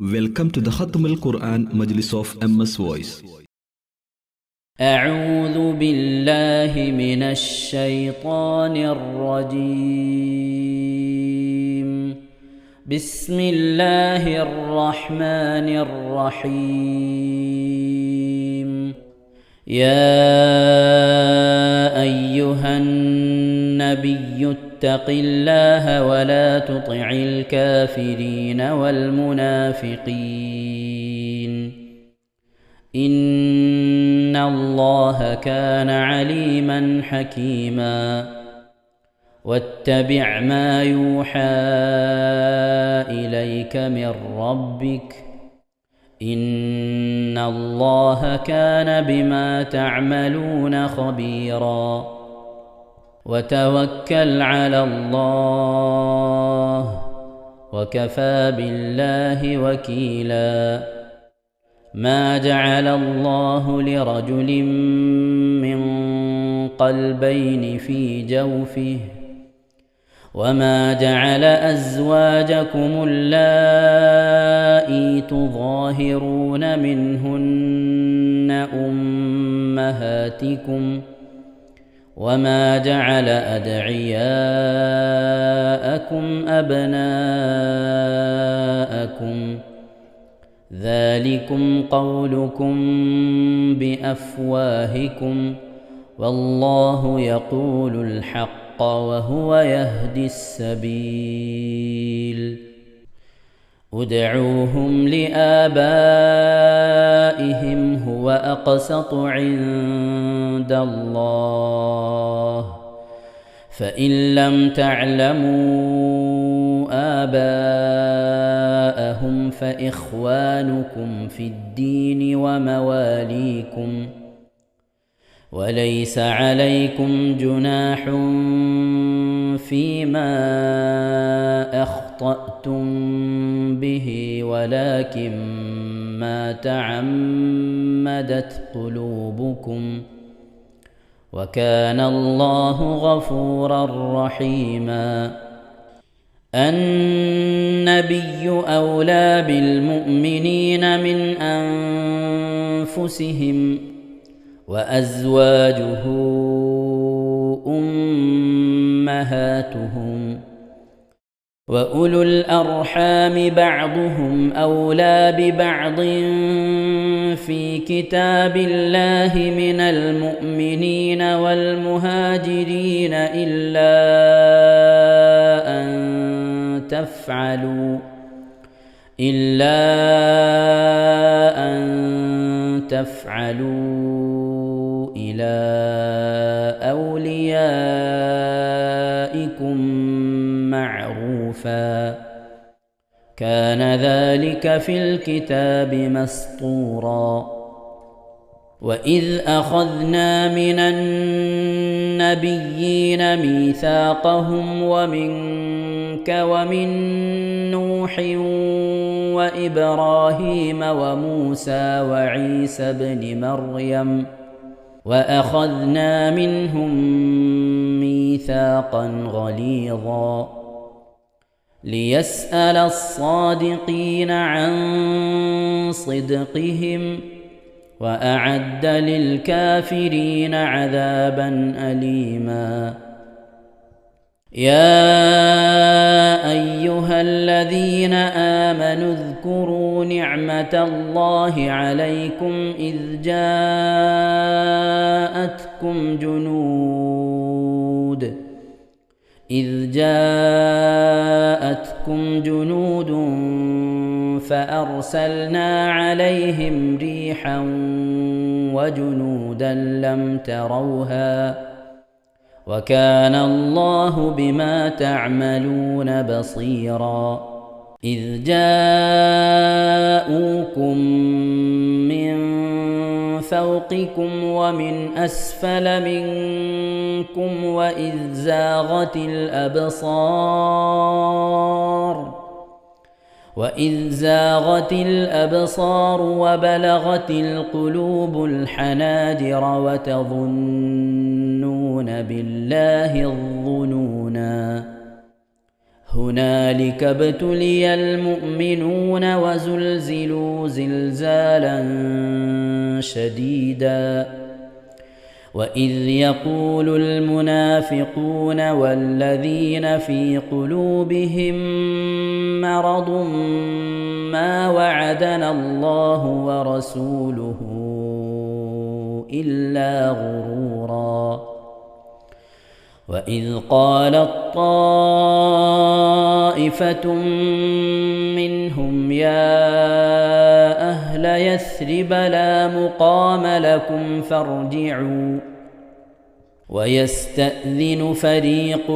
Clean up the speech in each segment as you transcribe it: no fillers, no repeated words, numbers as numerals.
Welcome to the Khatm al-Quran Majlis of MS Voice. أعوذ بالله من الشيطان الرجيم. بسم الله الرحمن الرحيم. يا أيها النبي اتق الله ولا تطع الكافرين والمنافقين إن الله كان عليما حكيما. واتبع ما يوحى إليك من ربك إن الله كان بما تعملون خبيرا. وتوكل على الله وكفى بالله وكيلا. ما جعل الله لرجل من قلبين في جوفه وما جعل أزواجكم اللائي تظاهرون منهن أمهاتكم وما جعل أدعياءكم أبناءكم ذلكم قولكم بأفواهكم والله يقول الحق وهو يهدي السبيل. ادعوهم لآبائهم هو أقسط عند الله فإن لم تعلموا آباءهم فإخوانكم في الدين ومواليكم وليس عليكم جناح فيما أخطأتم به ولكن ما تعمدت قلوبكم وكان الله غفورا رحيما. النبي أولى بالمؤمنين من أنفسهم وأزواجه أمهاتهم وأولو الأرحام بعضهم أولى ببعض في كتاب الله من المؤمنين والمهاجرين إلا أن تفعلوا إلى أوليائكم معروفا كان ذلك في الكتاب مسطورا. وإذ أخذنا من النبيين ميثاقهم ومنك ومن نوح وإبراهيم وموسى وعيسى ابن مريم وأخذنا منهم ميثاقا غليظا ليسأل الصادقين عن صدقهم وأعد للكافرين عذابا أليما. يا أيها الذين آمنوا اذكروا نعمة الله عليكم إذ جاءتكم جنود فأرسلنا عليهم ريحا وجنودا لم تروها وكان الله بما تعملون بصيرا. إذ جاءوكم من فوقكم ومن أسفل منكم وإذ زاغت الأبصار وبلغت القلوب الحناجر وتظنون بالله الظنونا. هنالك ابتلي المؤمنون وزلزلوا زلزالا شديدا وإذ يقول المنافقون والذين في قلوبهم مرض ما وعدنا الله ورسوله إلا غرورا وإذ قالت طائفة منهم يا أهل يثرب لا مقام لكم فارجعوا ويستأذن فريق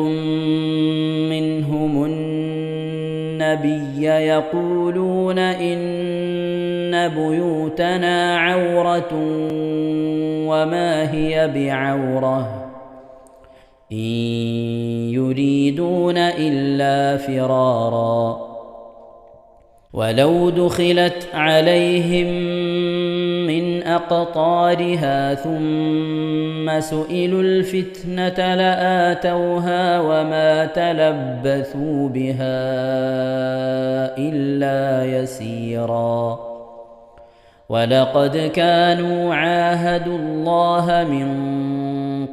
منهم النبي يقولون إن بيوتنا عورة وما هي بعورة إن يريدون إلا فرارا ولو دخلت عليهم من أقطارها ثم سئلوا الفتنة لآتوها وما تلبثوا بها إلا يسيرا ولقد كانوا عاهدوا الله من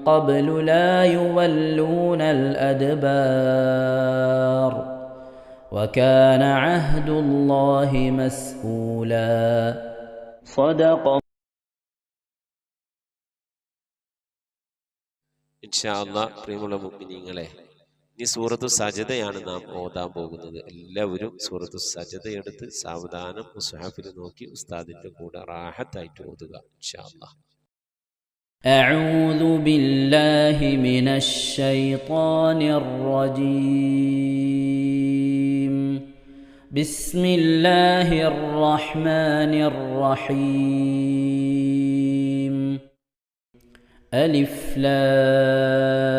قبل لا يولون الأدبار وكان عهد الله مسؤولا صدق ഇൻഷാ അല്ലാഹ്. പ്രിയമുള്ള മുഅ്മിനീങ്ങളെ, ഇനി സൂറത്തു സജദയാണ് നാം ഓതാൻ പോകുന്നത്. എല്ലാവരും സൂറത്തു സജദ എടുത്ത് സാവധാനം മുസ്ഹഫിൽ നോക്കി ഉസ്താദിന്റെ കൂടെ റാഹത്തായിട്ട് ഓതുക ഇൻഷാ അല്ലാഹ്. أعوذ بالله من الشيطان الرجيم. بسم الله الرحمن الرحيم. ألف لام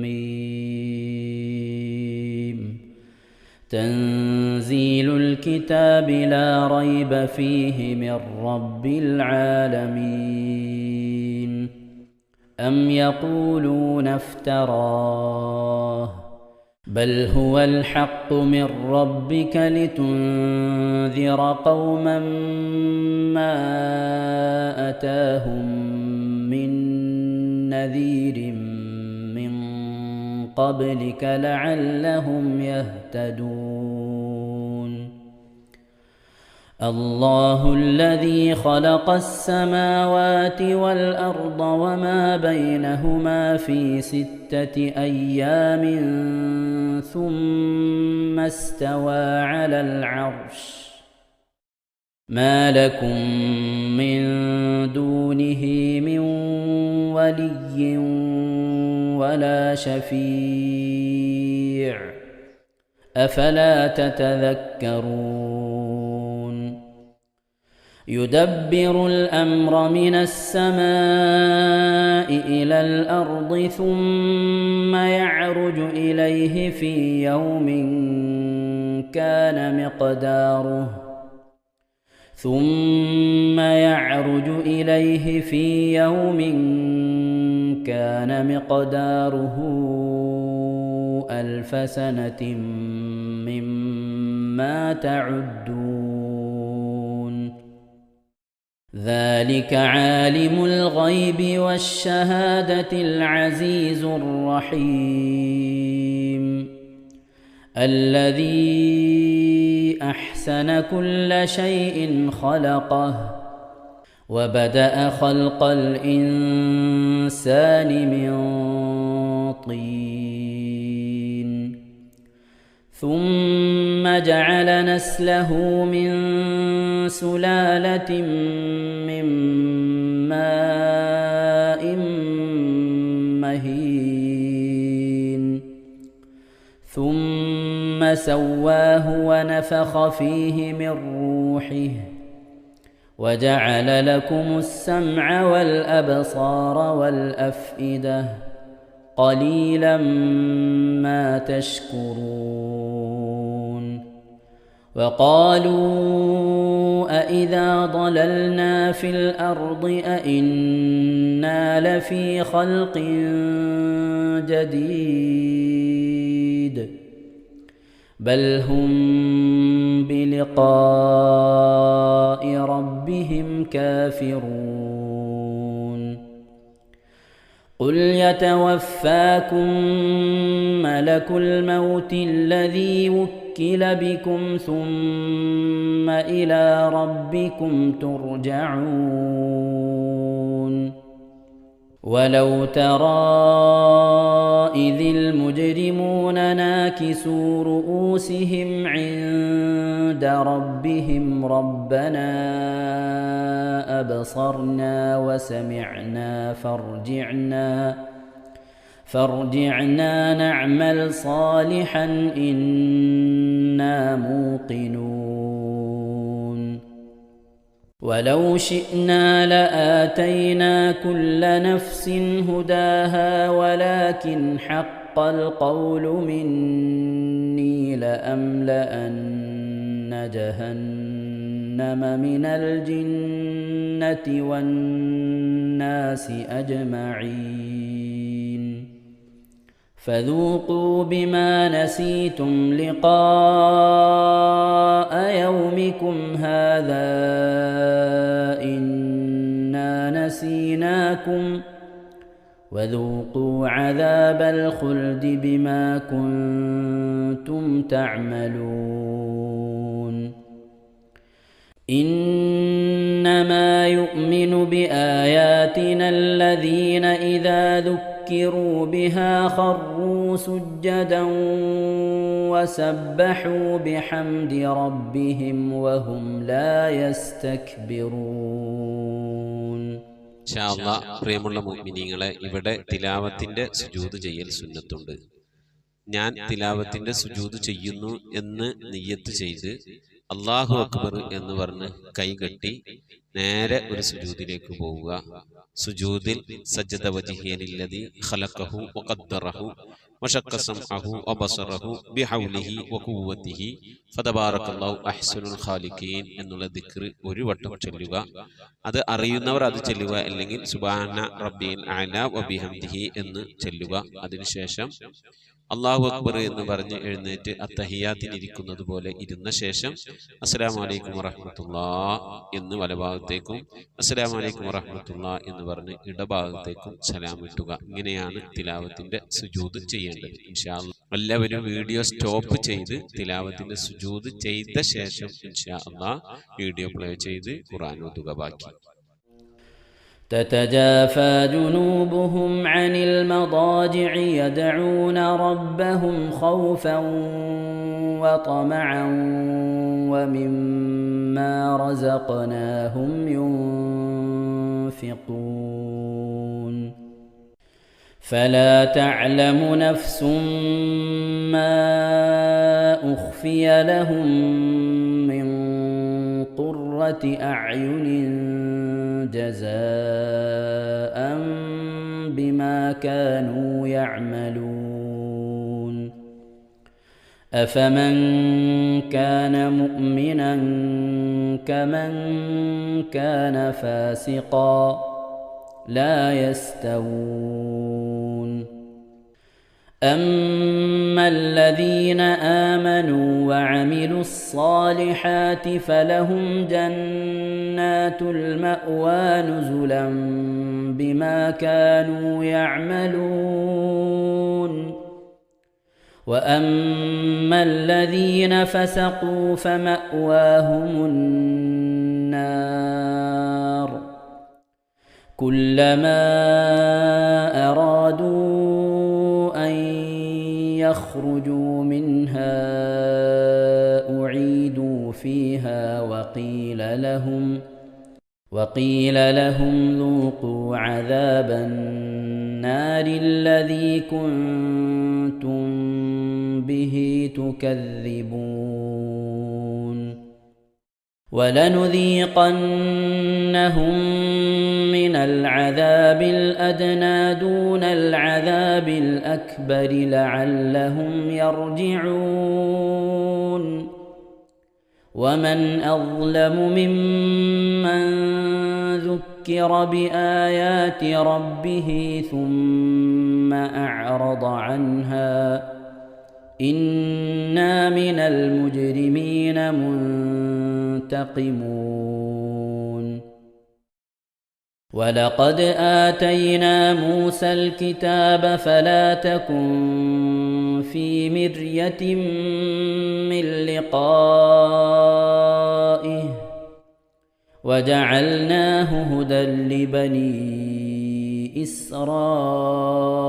ميم. تنزيل الكتاب لا ريب فيه من رب العالمين. أم يقولون افتراه بل هو الحق من ربك لتنذر قوما ما أتاهم من نذير من قبلك لعلهم يهتدون. الله الذي خلق السماوات والأرض وما بينهما في 6 أيام ثم استوى على العرش ما لكم من دونه من ولي ولا شفيع أفلا تتذكرون. يدبر الأمر من السماء إلى الأرض ثم يعرج إليه في يوم كان مقداره 1000 سنة مما تعدون. ذلك عالم الغيب والشهادة العزيز الرحيم الذي أحسن كل شيء خلقه وبدأ خلق الإنسان من طين ثم جعل نسله من سلالة من ماء مهين ثم سواه ونفخ فيه من روحه وجعل لكم السمع والأبصار والأفئدة قليلا ما تشكرون. وقالوا أإذا ضللنا في الأرض أإنا لفي خلق جديد بل هم بلقاء ربهم كافرون قل يتوفاكم ملك الموت الذي وكل بكم ثم إلى ربكم ترجعون ولو ترى إذ المجرمون ناكسوا رؤوسهم عند ربهم ربنا أبصرنا وسمعنا فارجعنا نعمل صالحا إنا موقنون ولو شئنا لآتينا كل نفس هداها ولكن حق القول مني لأملأن جهنم من الجنة والناس أجمعين فذوقوا بما نسيتم لقاء يومكم هذا إنا نسيناكم وذوقوا عذاب الخلد بما كنتم تعملون إنما يؤمن بآياتنا الذين إذا ذكروا بها خروا سجدا وسبحوا بحمد ربهم وهم لا يستكبرون. ഇൻഷാ അല്ലാഹ് പ്രിയമുള്ള മുഅ്മിനീങ്ങളെ, ഇവിടെ തിലാവത്തിന്റെ സുജൂദ് ചെയ്യൽ സുന്നത്തുണ്ട്. ഞാൻ തിലാവത്തിന്റെ സുജൂദ് ചെയ്യുന്നു എന്ന് നിയ്യത്ത് ചെയ്ത് അല്ലാഹു അക്ബർ എന്ന് പറഞ്ഞ് കൈകെട്ടി നേരെ ഒരു സുജൂദിലേക്ക് പോവുക. സുജൂദിൽ സജ്ജദ വജ്ഹിയലില്ലദി ഖലഖഹു വഖദ്ദറഹു വശഖ്ഖ സമഅഹു വബസറഹു ബിഹൗലിഹി വഖുവ്വതിഹി ഫതബാറകല്ലാഹു അഹ്സനുൽ ഖാലിഖീൻ എന്നുള്ള ദിക്ർ ഒരു വട്ടം ചൊല്ലുക. അത് അറിയുന്നവർ അത് ചൊല്ലുക, അല്ലെങ്കിൽ സുബ്ഹാന റബ്ബിൽ അഅല വബിഹംദിഹി എന്ന് ചൊല്ലുക. അതിനുശേഷം അല്ലാഹു അക്ബർ എന്ന് പറഞ്ഞ് എഴുന്നേറ്റ് അത്തഹിയാത്തിനിരിക്കുന്നത് പോലെ ഇരുന്ന ശേഷം അസ്സലാമു അലൈക്കും വറഹ്മത്തുള്ളാഹ് എന്ന് വലഭാഗത്തേക്കും അസ്സലാമു അലൈക്കും വറഹ്മത്തുള്ളാഹ് എന്ന് പറഞ്ഞ് ഇടഭാഗത്തേക്കും സലാം ഇട്ടുക. ഇങ്ങനെയാണ് തിലാവത്തിന്റെ സുജൂദ് ചെയ്യേണ്ടത്. ഇൻഷാ അല്ലാഹ് എല്ലാവരും വീഡിയോ സ്റ്റോപ്പ് ചെയ്ത് തിലാവത്തിന്റെ സുജൂദ് ചെയ്ത ശേഷം ഇൻഷാ അല്ലാഹ് വീഡിയോ പ്ലേ ചെയ്ത് ഖുർആൻ ഓതുക. ബാക്കി تتجافى جنوبهم عن المضاجع يدعون ربهم خوفا وطمعا ومما رزقناهم ينفقون فلا تعلم نفس ما أخفي لهم من قرة أعين جزاء بما كانوا يعملون أفمن كان مؤمنا كمن كان فاسقا لا يستوون أما الذين آمنوا وعملوا الصالحات فلهم جنات المأوى نزلا بما كانوا يعملون وأما الذين فسقوا فمأواهم النار كلما أرادوا أن يخرجوا منها أعيدوا فيها وقيل لهم ذوقوا عذاب النار الذي كنتم به تكذبون ولنذيقنهم من العذاب الأدنى دون العذاب الأكبر لعلهم يرجعون ومن أظلم ممن ذكر ذكر بآيات ربه ثم أعرض عنها إنا من المجرمين منتقمون ولقد آتينا موسى الكتاب فلا تكن في مرية من لقائه وجعلناه هدى لبني إسرائيل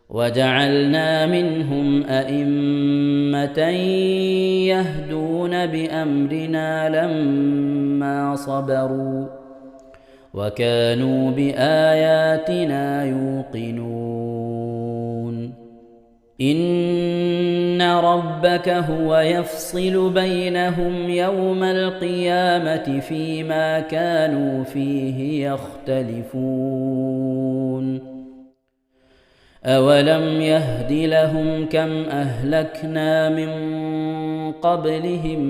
وجعلنا منهم أئمة يهدون بأمرنا لما صبروا وكانوا بآياتنا يوقنون إن ربك هو يفصل بينهم يوم القيامة فيما كانوا فيه يختلفون أولم يهد لهم كم أهلكنا من قبلهم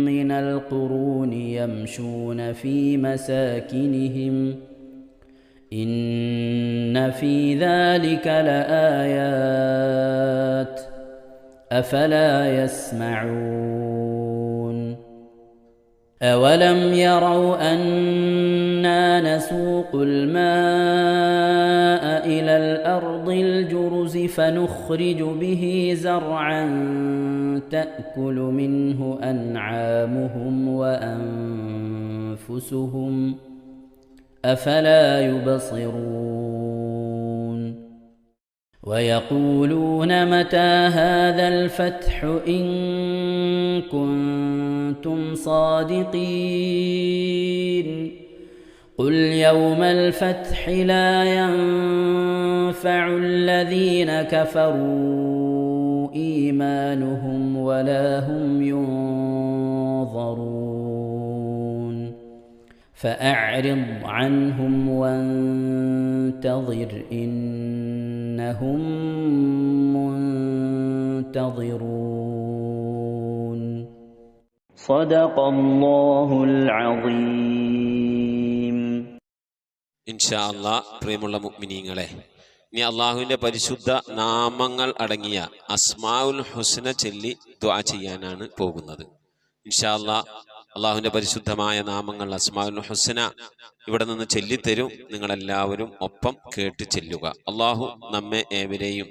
من القرون يمشون في مساكنهم إن في ذلك لآيات أفلا يسمعون أولم يروا أنا نسوق الماء إلى الأرض الجرز فنخرج به زرعا تأكل منه أنعامهم وأنفسهم أفلا يبصرون ويقولون متى هذا الفتح إن كنتم صادقين قل يوم الفتح لا ينفع الذين كفروا إيمانهم ولا هم ينظرون فأعرض عنهم وانتظر إنهم منتظرون صدق الله العظيم. ഇൻഷാ അല്ലാഹ് പ്രിയമുള്ള മുഅ്മിനീങ്ങളെ, ഇനി അള്ളാഹുവിൻ്റെ പരിശുദ്ധ നാമങ്ങൾ അടങ്ങിയ അസ്മാഉൽ ഹുസ്ന ചൊല്ലി ദുആ ചെയ്യാനാണ് പോകുന്നത്. ഇൻഷാ അല്ലാഹ് അള്ളാഹുവിൻ്റെ പരിശുദ്ധമായ നാമങ്ങൾ അസ്മാഉൽ ഹുസ്ന ഇവിടെ നിന്ന് ചൊല്ലിത്തരും. നിങ്ങളെല്ലാവരും ഒപ്പം കേട്ട് ചെല്ലുക. അള്ളാഹു നമ്മെ ഏവരെയും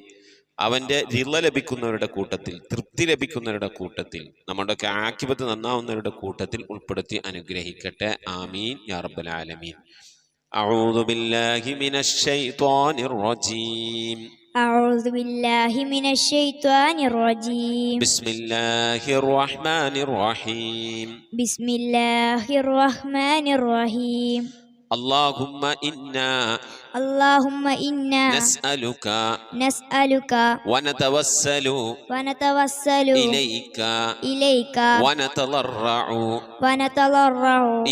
അവൻ്റെ റിള ലഭിക്കുന്നവരുടെ കൂട്ടത്തിൽ, തൃപ്തി ലഭിക്കുന്നവരുടെ കൂട്ടത്തിൽ, നമ്മുടെയൊക്കെ ആഖിബത്ത് നന്നാവുന്നവരുടെ കൂട്ടത്തിൽ ഉൾപ്പെടുത്തി അനുഗ്രഹിക്കട്ടെ. ആമീൻ യാ റബ്ബൽ ആലമീൻ. أعوذ بالله من الشيطان الرجيم. أعوذ بالله من الشيطان الرجيم. بسم الله الرحمن الرحيم. بسم الله الرحمن الرحيم. اللهم إنا نسألك ونتوسل إليك ونتضرع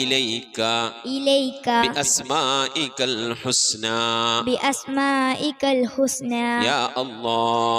إليك بأسمائك الحسنى يا الله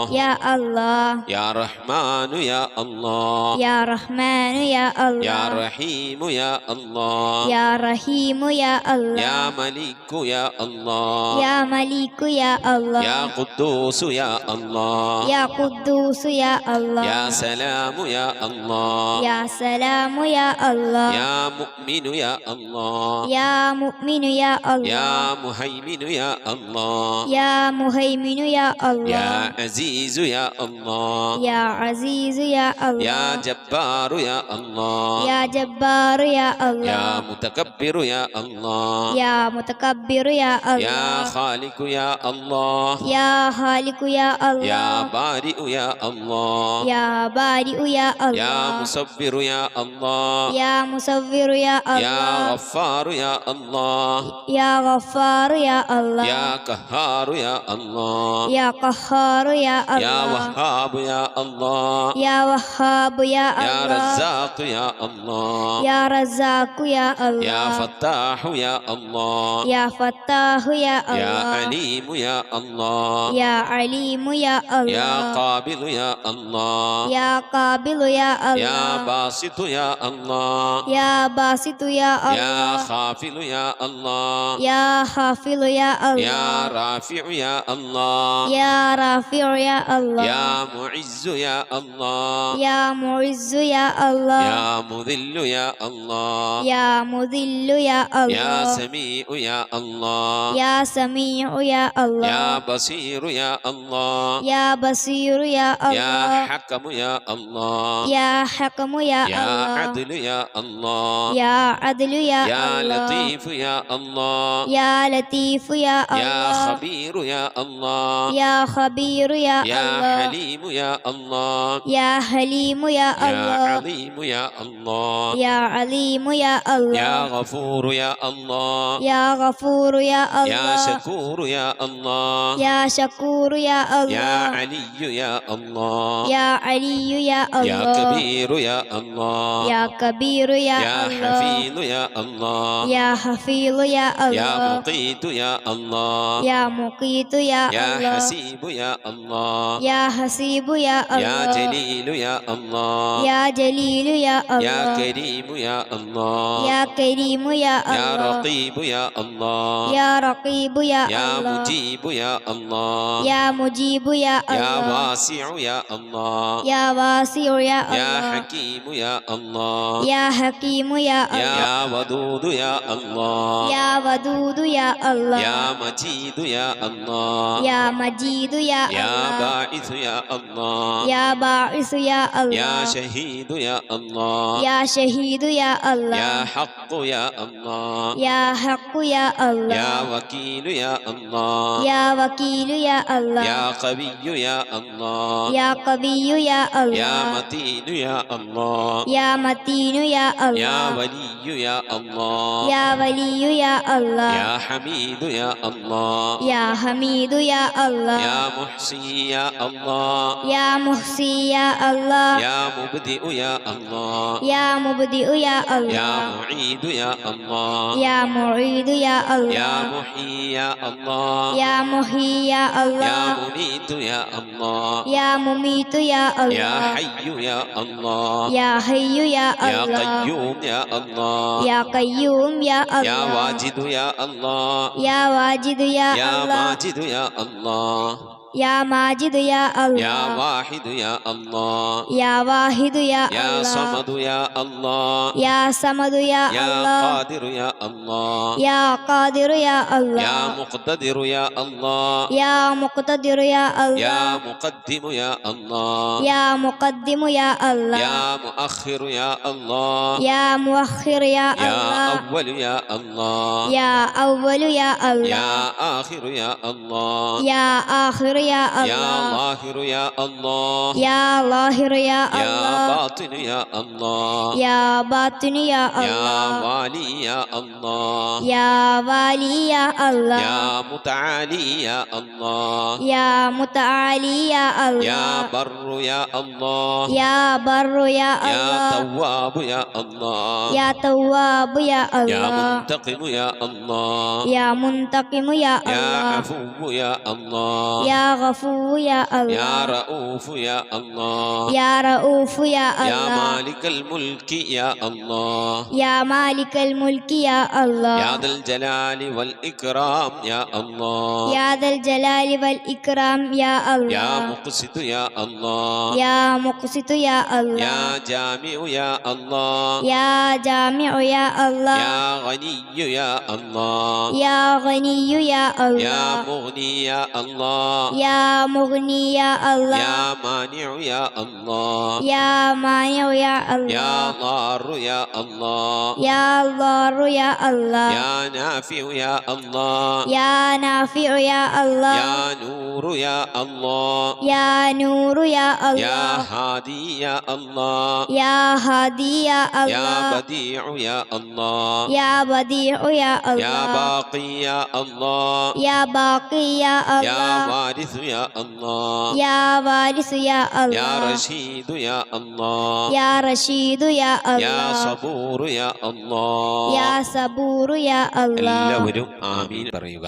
يا رحمن يا الله يا رحمن يا الله يا رحيم يا الله يا رحيم يا الله يا ملك يا الله يا ملك يا الله يا قدوس يا الله يا قدوس يا الله يا سلام يا الله يا سلام يا الله يا مؤمن يا الله يا مؤمن يا الله يا مهيمن يا الله يا مهيمن يا الله يا عزيز يا الله يا عزيز يا الله يا جبار يا الله يا جبار يا الله يا متكبر يا الله يا متكبر يا الله يا خالق يا الله يا خالق يا الله يا بارئ يا الله يا بارئ يا الله يا مصور يا الله يا مصور يا الله يا غفار يا الله يا غفار يا الله يا قهار يا الله يا قهار يا الله يا وهاب يا الله يا وهاب يا الله يا رزاق يا الله يا رزاق يا الله يا فتاح يا الله يا فتاح يا يا يا الله عليم يا الله يا عليم يا يا الله قابل يا الله يا قابل يا يا الله باسط يا الله يا باسط يا يا الله خافل يا الله يا خافض يا يا الله رافع يا الله يا رافع يا الله يا معز يا الله يا معز يا الله يا مذل يا الله يا مذل يا يا الله سميع يا الله يا سميع يا الله يا بصير يا الله يا بصير يا يا الله حكم يا الله يا حكم يا يا الله عدل يا الله يا عدل يا يا الله لطيف يا الله يا لطيف يا يا الله خبير يا الله يا خبير يا يا الله حليم يا الله يا حليم يا يا الله عظيم يا الله يا عليم يا يا الله غفور يا الله يا غفور يا يا الله شكور يا الله يا شكور يا يا الله علي يا الله يا علي يا يا الله كبير يا الله يا كبير يا يا الله حفيظ يا الله يا حفيظ يا يا الله مقيت يا الله يا مقيت يا يا الله حسيب يا الله يا حسيب يا يا الله جليل يا الله يا جليل يا يا الله كريم يا الله يا كريم يا يا الله رقيب يا الله يا رقيب يا يا الله مجيب يا الله يا مجيب يا يا الله واسع يا الله يا واسع يا يا الله حكيم يا الله يا حكيم يا الله يا ودود يا الله يا ودود يا الله يا مجيد يا الله يا مجيد يا يا الله باعث يا الله يا باعث يا يا الله شهيد يا الله يا شهيد يا الله يا حق يا الله يا حق يا الله يا وكيل يا الله يا وكيل يا الله يا قوي يا الله يا قوي يا يا الله متين يا الله يا متين يا يا الله ولي يا الله يا ولي يا الله يا حميد يا الله يا حميد يا الله يا محصي يا الله يا محصي يا الله يا مبدئ يا الله يا مبدئ يا يا الله معيد يا الله يا معيد يا يا الله محيي يا الله يا محيي يا يا الله مميت يا الله يا مميت يا يا الله حي يا الله يا حي يا يا الله قيوم يا الله يا قيوم يا يا الله واجد يا الله يا واجد يا يا الله ماجد يا الله يا ماجد يا يا الله واحد يا الله يا واحد يا يا الله صمد يا الله يا صمد يا يا الله قادر يا الله يا قادر يا يا الله مقتدر يا الله يا مقتدر يا يا الله مقدم يا الله يا مقدم يا الله يا مؤخر يا الله يا مؤخر يا يا الله أول يا الله يا أول يا يا الله آخر يا الله يا آخر يا يا الله ظاهر يا الله يا ظاهر يا يا الله باطن يا الله يا باطن يا يا الله والي يا الله يا والي يا الله يا متعالي يا الله يا متعالي يا يا الله بر يا الله يا بر يا يا الله تواب يا الله يا تواب يا يا الله منتقم يا الله يا منتقم يا يا الله عفو يا الله يا غفور يا يا الله رؤوف يا الله يا رؤوف يا يا الله مالك الملك يا الله يا مالك الملك يا الله يا ذا الجلال والإكرام يا الله يا ذا الجلال والإكرام يا يا الله مقسط يا الله يا مقسط يا الله يا جامع يا الله يا جامع يا الله يا غني يا الله يا غني يا يا الله مغني يا الله يا مغني يا الله يا مانع يا الله يا مانع يا يا الله ضار يا الله يا ضار يا الله يا نافع يا الله يا نافع يا الله يا نور يا الله يا نور يا يا الله هادي يا الله يا هادي يا يا الله بديع يا الله يا بديع يا يا الله باقي يا الله يا باقي يا يا الله وارث يا الله يا وارث يا يا الله رشيد يا الله يا رشيد يا يا الله صبور يا الله يا صبور يا الله എല്ലാവരും ആമീൻ പറയുക.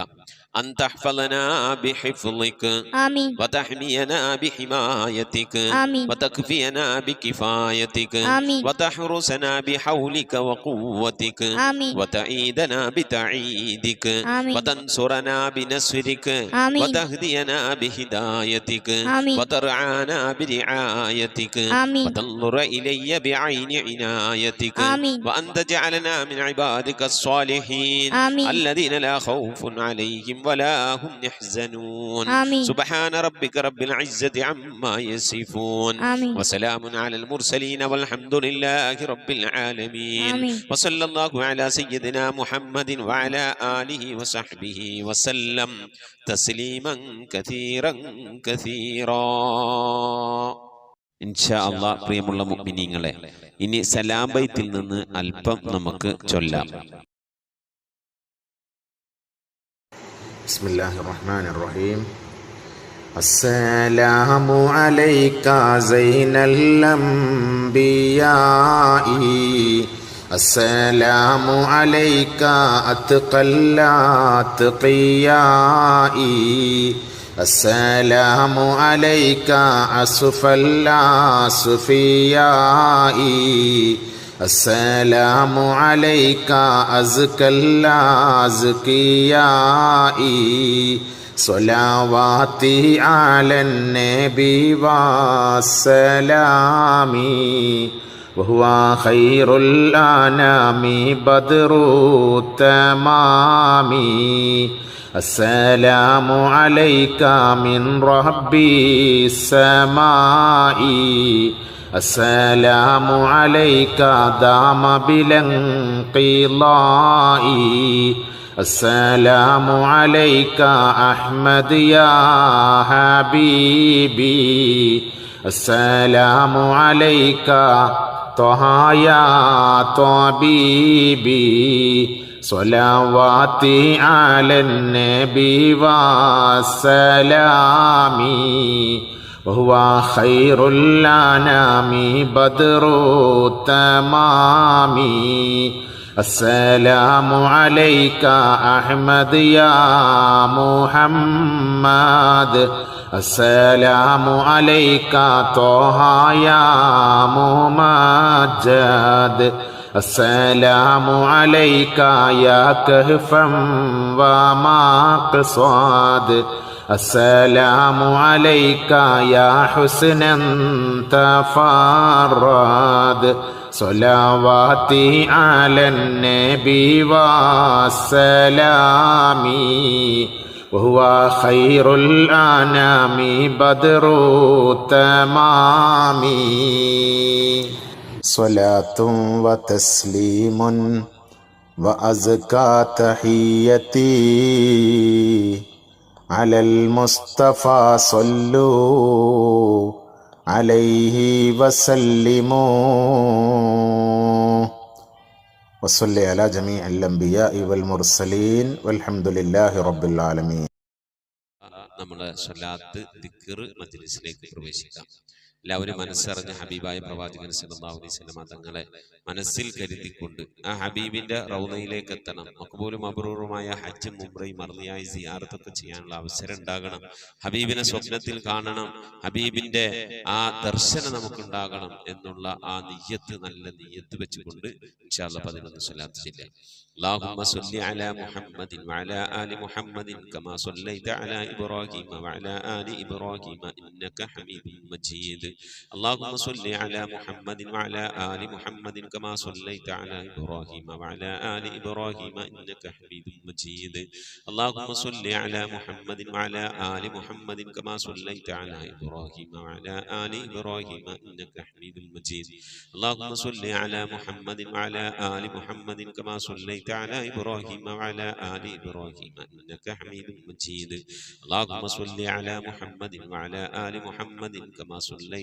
أن تحفظنا بحفظك آمين وتحمينا بحمايتك آمين وتكفينا بكفايتك آمين وتحرسنا بحولك وقوتك آمين وتعيدنا بتعيدك آمين وتنصرنا بنصرك آمين وتهدينا بهدايتك آمين وترعانا برعايتك آمين وتنظر إلي بعين عنايتك آمين وأن تجعلنا من عبادك الصالحين آمين الذين لا خوف عليهم ولا هم يحزنون آمين سبحان ربك رب العزة عما يصفون آمين وسلام على المرسلين والحمد لله رب العالمين آمين وصلى الله على سيدنا محمد وعلى آله وصحبه وسلم تسليما كثيرا كثيرا ഇൻഷാ അല്ലാഹ്. പ്രിയമുള്ള മുഅ്മിനീങ്ങളെ, ഇനി സലാം ബൈത്തിൽ നിന്ന് അല്പം നമുക്ക് ചൊല്ലാം. ബിസ്മില്ലാഹിർ റഹ്മാനിർ റഹീം. അസ്സലാമു അലൈക സൈനൽ അംബിയാഇ അസ്സലാമു അലൈക അത്ഖൽ അത്ഖിയാഇ അസ്സലാമു അലൈക അസ്ഫൽ അസ്ഫിയാഇ അസ്സലാമു അലൈക അസ്കൽ അസ്കിയാഇ സ്വലാവാതി അലൻ നബി വസ്സലാമി വഹുവ ഖൈറുൽ അനാമി ബദ്റു തമാമി അസ്സലാമു അലൈക മിൻ റബ്ബി സമാഇ അസ്സലാമു അലൈക ദാമ ബിലൻഖിളാഇ അസ്സലാമു അലൈക അഹ്മദ് യാ ഹബീബി അസ്സലാമു അലൈക ത്വഹ യാ ത്വബീബി സ്വലാവാതി അലൻ നബി വസ്സലാമി വഹുവ ഖൈറുൽ അനാമി ബദ്റു തമാമി അസ്സലാമു അലൈക അഹ്മദ് യാ മുഹമ്മദ് അസ്സലാമു അലൈക ത്വഹ യാ മുമജ്ജദ് അസ്സലാമു അലൈക യാ കഹ്ഫൻ വമഖ്സാദ് അസ്സലാമു അലൈക യാ ഹുസ്നൻ തഫറദ് സ്വലാവാതി അലൻ നബി വസ്സലാമി വഹുവ ഖൈറുൽ അനാമി ബദ്റു തമാമി സ്വലാത്തും വതസ്ലീമുൻ വഅസ്കാ തഹിയ്യതി അലൽ മുസ്തഫ സ്വല്ലു അലൈഹി വസല്ലിമു വസല്ലി അലാ ജമീഇൽ അംബിയാഇ വൽ മുർസലീൻ വൽഹംദുലില്ലാഹി റബ്ബിൽ ആലമീൻ. നമ്മുടെ സ്വലാത്ത് ദിക്ർ മജ്ലിസിലേക്ക് പ്രവേശിക്കാം. എല്ലാവരും മനസ്സറിഞ്ഞ ഹബീബായ പ്രവാചകൻ സല്ലല്ലാഹു അലൈഹി വസല്ലം തങ്ങളെ മനസ്സിൽ കരുതിക്കൊണ്ട് ആ ഹബീബിന്റെ റൗളയിലേക്ക് എത്തണം. മഖ്ബൂലും മബ്റൂറുമായ ഹജ്ജും ഉംറയും മർദിയായി സിയാറത്തൊക്കെ ചെയ്യാനുള്ള അവസരം ഉണ്ടാകണം. ഹബീബിനെ സ്വപ്നത്തിൽ കാണണം, ഹബീബിന്റെ ആ ദർശനം നമുക്കുണ്ടാകണം എന്നുള്ള ആ നിയ്യത്ത്, നല്ല നിയ്യത്ത് വെച്ചുകൊണ്ട് ഇൻഷാ അല്ലാഹ് 11 സ്വലാത്ത് ചൊല്ലാം. اللهم صل على محمد وعلى آل محمد كما صليت على إبراهيم وعلى آل إبراهيم إنك حميد مجيد. اللهم صل على محمد وعلى آل محمد كما صليت على إبراهيم وعلى آل إبراهيم إنك حميد مجيد. اللهم صل على محمد وعلى آل محمد كما صليت على إبراهيم وعلى آل إبراهيم إنك حميد مجيد. اللهم صل على محمد وعلى آل محمد كما صليت على إبراهيم وعلى آل إبراهيم إنك حميد مجيد. اللهم صل على محمد وعلى آل محمد كما صليت